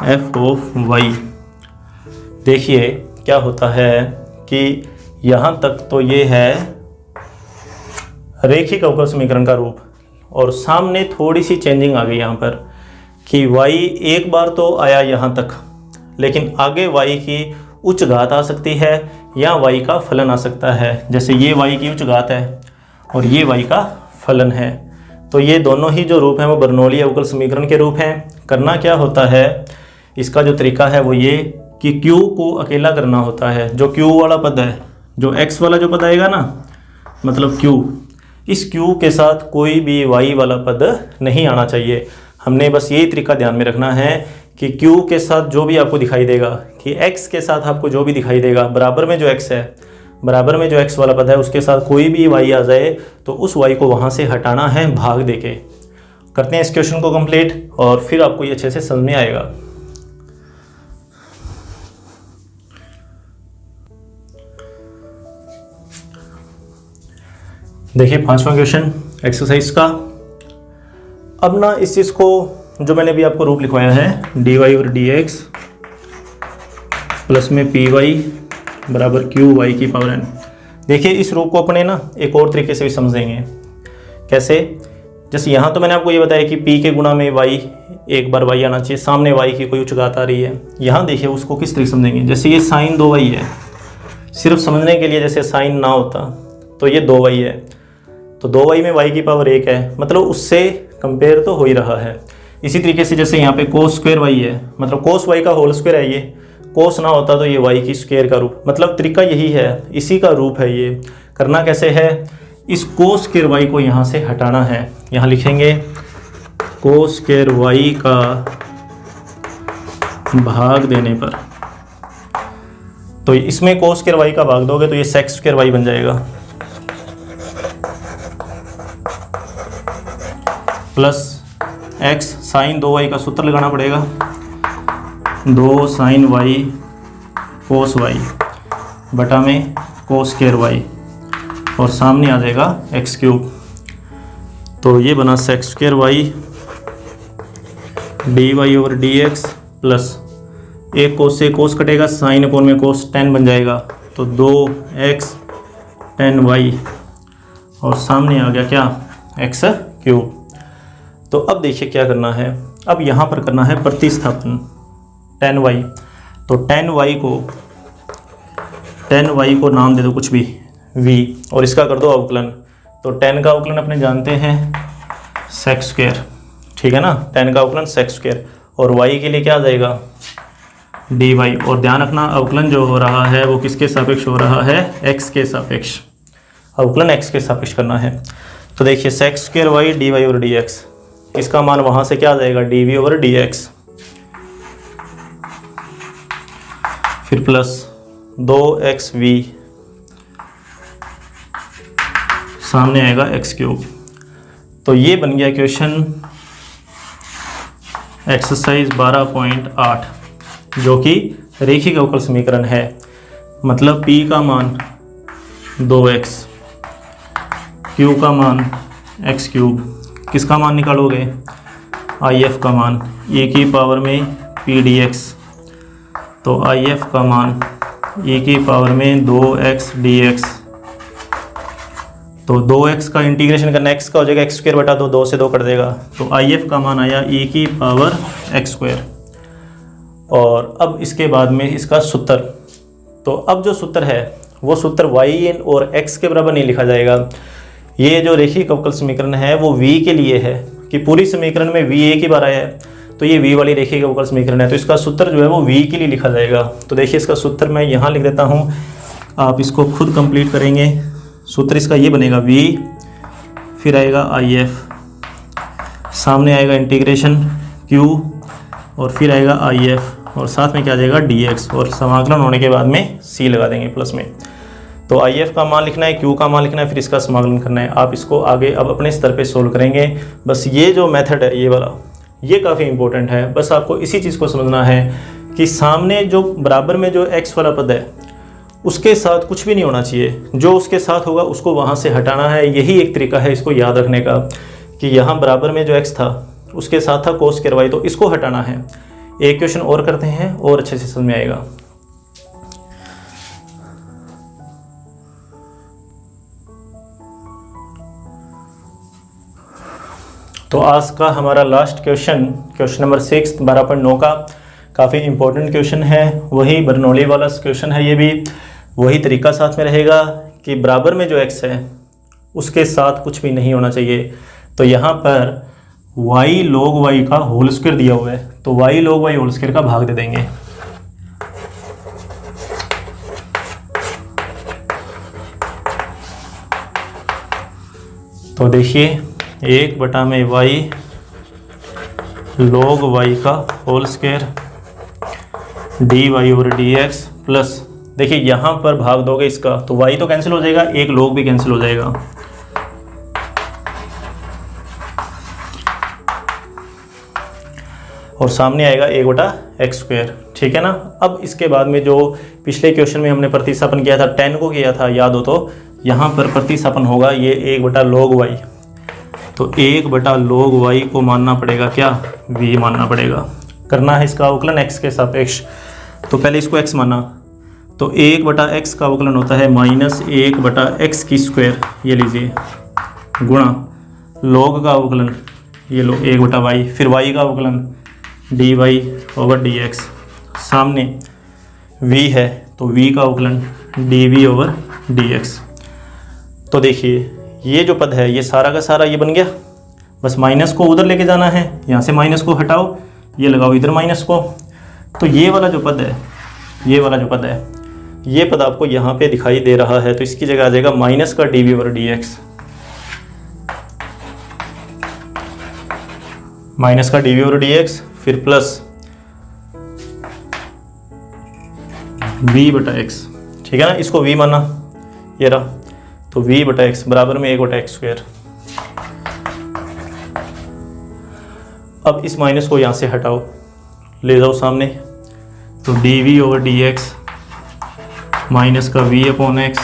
[SPEAKER 1] f(y). देखिए क्या होता है कि यहाँ तक तो ये है रैखिक अवकल समीकरण का रूप, और सामने थोड़ी सी चेंजिंग आ गई यहाँ पर कि y एक बार तो आया यहाँ तक, लेकिन आगे y की उच्च घात आ सकती है या y का फलन आ सकता है। जैसे ये y की उच्च घात है और ये y का फलन है। तो ये दोनों ही जो रूप हैं वो बर्नौली अवकल समीकरण के रूप हैं। करना क्या होता है, इसका जो तरीका है वो ये कि q को अकेला करना होता है। जो q वाला पद है, जो x वाला जो पद आएगा ना, मतलब q, इस q के साथ कोई भी y वाला पद नहीं आना चाहिए। हमने बस यही तरीका ध्यान में रखना है कि q के साथ जो भी आपको दिखाई देगा, कि x के साथ आपको जो भी दिखाई देगा, बराबर में जो x है, बराबर में जो x वाला पद है उसके साथ कोई भी y आ जाए तो उस y को वहाँ से हटाना है भाग देके। करते हैं इस क्वेश्चन को कंप्लीट और फिर आपको ये अच्छे से समझ में आएगा। देखिए 5वां क्वेश्चन एक्सरसाइज का। अब ना इस चीज़ को जो मैंने अभी आपको रूप लिखवाया है, dy/dx प्लस में py बराबर qy की पावर n। देखिए इस रूप को अपने ना एक और तरीके से भी समझेंगे। कैसे जैसे यहाँ तो मैंने आपको ये बताया कि p के गुणा में y, एक बार y आना चाहिए, सामने y की कोई उच्च घात आ रही है। यहाँ देखिए उसको किस तरीके समझेंगे, जैसे ये साइन 2y है, सिर्फ समझने के लिए, जैसे साइन ना होता तो ये 2y है, तो 2y में y की पावर 1 है, मतलब उससे कंपेयर तो हो ही रहा है। इसी तरीके से जैसे यहाँ पे कोस स्क्वायर y है, मतलब कोस y का होल स्क्वायर है, ये कोस ना होता तो ये y की स्क्वायर का रूप, मतलब तरीका यही है, इसी का रूप है ये। करना कैसे है, इस कोस स्क्वायर y को यहाँ से हटाना है। यहाँ लिखेंगे कोस स्क्वायर y का भाग देने पर, तो इसमें कोस स्क्वायर y का भाग दोगे तो ये सेक स्क्वायर y बन जाएगा, प्लस x साइन 2y का सूत्र लगाना पड़ेगा, 2 साइन y कोस y बटा में कोस स्क्वायर y, और सामने आ जाएगा एक्स क्यूब। तो ये बना sec square y d y over d x, plus एक कोस से कोस कटेगा, साइन अपोन में कोस टेन बन जाएगा, तो 2x tan y, और सामने आ गया क्या, एक्स क्यूब। तो अब देखिए क्या करना है, अब यहाँ पर करना है प्रतिस्थापन tan y। तो tan y को नाम दे दो कुछ भी v, और इसका कर दो अवकलन। तो tan का अवकलन अपने जानते हैं सेक स्क्वायर, ठीक है ना, tan का अवकलन सेक स्क्वायर, और y के लिए क्या आ जाएगा dy। और ध्यान रखना अवकलन जो हो रहा है वो किसके सापेक्ष हो रहा है, x के सापेक्ष, अवकलन x के सापेक्ष करना है। तो देखिए sec square y dy over dx, इसका मान वहाँ से क्या आ जाएगा dv ओवर dx, फिर प्लस 2xv, सामने आएगा एक्स क्यूब। तो ये बन गया क्वेश्चन एक्सरसाइज 12.8, जो कि रेखिक अवकल समीकरण है। मतलब p का मान 2x, q का मान x क्यूब, किसका मान निकालोगे, if का मान, e की पावर में p dx, तो if का मान e की पावर में 2x dx, तो 2x का इंटीग्रेशन करना, x का हो जाएगा एक्स स्क्वायर बटा 2 से 2 कट देगा, तो if का मान आया e की पावर x स्क्वायर। और अब इसके बाद में इसका सूत्र, तो अब जो सूत्र है वो सूत्र y और x के बराबर नहीं लिखा जाएगा। ये जो रेखिक अवकल समीकरण है वो v के लिए है, कि पूरी समीकरण में v एक ही बार आया है, तो ये v वाली रेखिक अवकल समीकरण है, तो इसका सूत्र जो है वो v के लिए लिखा जाएगा। तो देखिए इसका सूत्र मैं यहाँ लिख देता हूँ, आप इसको खुद कंप्लीट करेंगे। सूत्र इसका ये बनेगा v, फिर आएगा if, सामने आएगा इंटीग्रेशन q, और फिर आएगा if, और साथ में क्या आ जाएगा dx, और समाकलन होने के बाद में c लगा देंगे प्लस में। तो if का मान लिखना है, q का मान लिखना है, फिर इसका समाकलन करना है। आप इसको आगे अब अपने स्तर पे सोल्व करेंगे। बस ये जो मेथड है ये वाला, ये काफ़ी इंपॉर्टेंट है। बस आपको इसी चीज़ को समझना है कि सामने जो बराबर में जो x वाला पद है उसके साथ कुछ भी नहीं होना चाहिए, जो उसके साथ होगा उसको वहाँ से हटाना है। यही एक तरीका है इसको याद रखने का, कि यहाँ बराबर में जो x था उसके साथ था कोस स्क्वायर y, तो इसको हटाना है। एक क्वेश्चन और करते हैं और अच्छे से समझ में आएगा। तो आज का हमारा लास्ट क्वेश्चन, क्वेश्चन नंबर 6 12.9 का काफ़ी इंपॉर्टेंट क्वेश्चन है। वही बर्नौली वाला क्वेश्चन है, ये भी वही तरीका साथ में रहेगा कि बराबर में जो x है उसके साथ कुछ भी नहीं होना चाहिए। तो यहाँ पर y log y का होल स्क्वायर दिया हुआ है, तो y log y whole square का भाग दे देंगे। तो देखिए 1 में y log y का whole square dy over dx, plus देखिए यहाँ पर भाग दोगे इसका तो y तो कैंसिल हो जाएगा, एक log भी कैंसिल हो जाएगा, और सामने आएगा 1/x स्क्वायर, ठीक है ना। अब इसके बाद में जो पिछले क्वेश्चन में हमने प्रतिस्थापन किया था, tan को किया था, याद हो तो यहाँ पर प्रतिस्थापन होगा ये 1/log y, तो 1/log y को मानना पड़ेगा क्या, v मानना पड़ेगा। करना है इसका अवकलन x के सापेक्ष, तो पहले इसको x माना, तो 1/x का अवकलन होता है -1/x की स्क्वायर, ये लीजिए, गुणा log का अवकलन ये लो 1/y, फिर y का अवकलन dy/dx, सामने v है तो v का अवकलन dv/dx। तो देखिए ये जो पद है ये सारा का सारा ये बन गया, बस माइनस को उधर लेके जाना है, यहाँ से माइनस को हटाओ, ये लगाओ इधर माइनस को। तो ये वाला जो पद है, ये वाला जो पद है, ये पद आपको यहाँ पे दिखाई दे रहा है, तो इसकी जगह आ जाएगा माइनस का dv/dx, माइनस का dv/dx, फिर प्लस v/x, ठीक है ना, इसको v माना, ये रहा, तो v/x बराबर में 1/x²। अब इस माइनस को यहाँ से हटाओ, ले जाओ सामने, तो dv/dx माइनस का v/x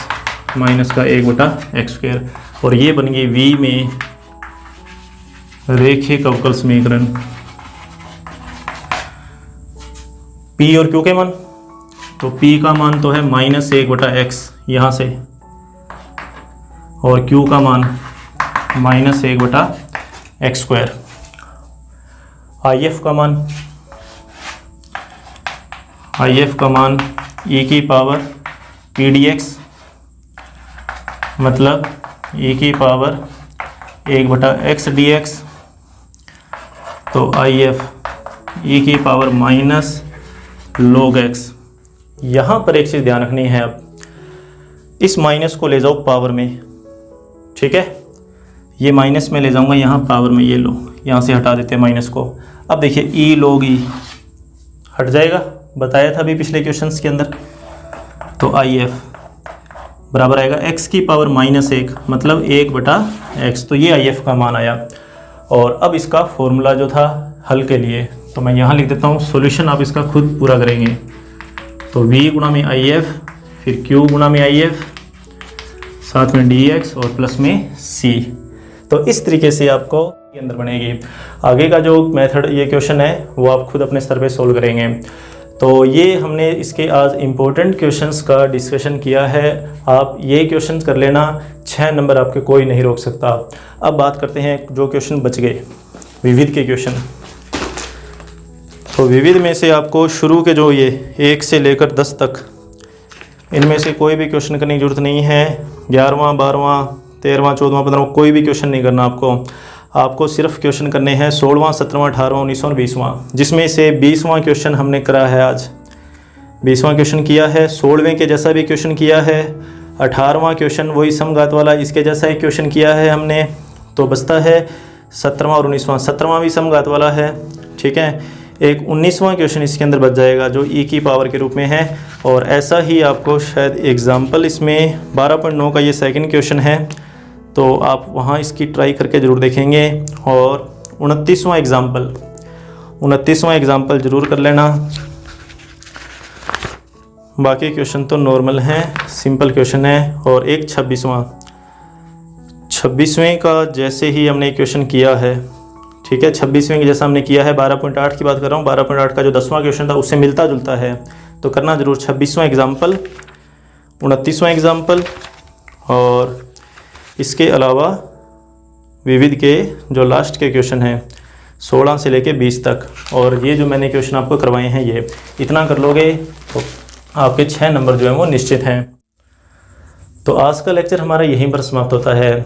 [SPEAKER 1] माइनस का 1/x², और ये बन गई v में रैखिक अवकल समीकरण। p और q के मान, तो p का मान तो है -1/x यहाँ से, और q का मान -1/x²। if का मान, if का मान e की पावर pdx, मतलब e की पावर 1/x dx, तो if e की पावर -log x। यहाँ पर एक चीज़ ध्यान रखनी है, अब इस माइनस को ले जाओ पावर में, ठीक है, ये माइनस में ले जाऊँगा यहाँ पावर में, ये लो यहाँ से हटा देते हैं माइनस को। अब देखिए e log e हट जाएगा, बताया था अभी पिछले क्वेश्चंस के अंदर, तो if बराबर आएगा x की पावर -1 मतलब 1/x, तो ये if का मान आया। और अब इसका फॉर्मूला जो था हल के लिए, तो मैं यहाँ लिख देता हूँ, सॉल्यूशन आप इसका खुद पूरा करेंगे, तो v गुणा में if, फिर q गुणा में if, साथ में dx और प्लस में c। तो इस तरीके से आपको के अंदर बनेगी। आगे का जो मेथड ये क्वेश्चन है वो आप खुद अपने स्तर पे सोल्व करेंगे। तो ये हमने इसके आज इम्पोर्टेंट क्वेश्चंस का डिस्कशन किया है। आप ये क्वेश्चन कर लेना, 6 नंबर आपके कोई नहीं रोक सकता। अब बात करते हैं जो क्वेश्चन बच गए, विविध के क्वेश्चन। तो विविध में से आपको शुरू के जो ये 1 से लेकर 10 तक, इनमें से कोई भी क्वेश्चन करने की ज़रूरत नहीं है। 11वां 12वां 13वां 14वां 15वां कोई भी क्वेश्चन नहीं करना आपको सिर्फ क्वेश्चन करने हैं 16वां 17वां 18वां 19वां 20वां, जिसमें से 20वां क्वेश्चन हमने करा है आज। 20वां क्वेश्चन किया है, 16वें के जैसा भी क्वेश्चन किया है, 18वां क्वेश्चन वही समघात वाला इसके जैसा ही क्वेश्चन किया है हमने। तो बचता है 17वां और 19वां। 17वां भी समघात वाला है, ठीक है। एक 19वां क्वेश्चन इसके अंदर बच जाएगा जो ई की पावर के रूप में है। और ऐसा ही आपको शायद एग्जाम्पल इसमें 12.9 का ये सेकंड क्वेश्चन है, तो आप वहाँ इसकी ट्राई करके ज़रूर देखेंगे। और 29वां एग्ज़ाम्पल ज़रूर कर लेना। बाकी क्वेश्चन तो नॉर्मल हैं, सिंपल क्वेश्चन है। और एक 26वें का जैसे ही हमने क्वेश्चन किया है, ठीक है, 26वें के जैसा हमने किया है। 12.8 की बात कर रहा हूँ, 12.8 का जो 10वां क्वेश्चन था उससे मिलता जुलता है, तो करना ज़रूर। 26वां एग्ज़ाम्पल, 29वां एग्ज़ाम्पल, और इसके अलावा विविध के जो लास्ट के क्वेश्चन हैं 16 से लेके 20 तक। और ये जो मैंने क्वेश्चन आपको करवाए हैं, ये इतना कर लोगे तो आपके 6 नंबर जो हैं वो निश्चित हैं। तो आज का लेक्चर हमारा यहीं पर समाप्त होता है।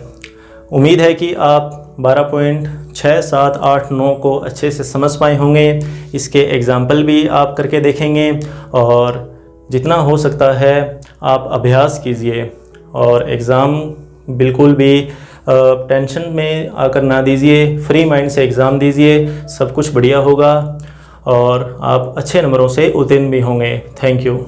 [SPEAKER 1] उम्मीद है कि आप 12.6, 7, 8, 9 को अच्छे से समझ पाए होंगे। इसके एग्ज़ाम्पल भी आप करके देखेंगे और जितना हो सकता है आप अभ्यास कीजिए। और एग्ज़ाम बिल्कुल भी टेंशन में आकर ना दीजिए, फ्री माइंड से एग्ज़ाम दीजिए, सब कुछ बढ़िया होगा और आप अच्छे नंबरों से उत्तीर्ण भी होंगे। Thank you.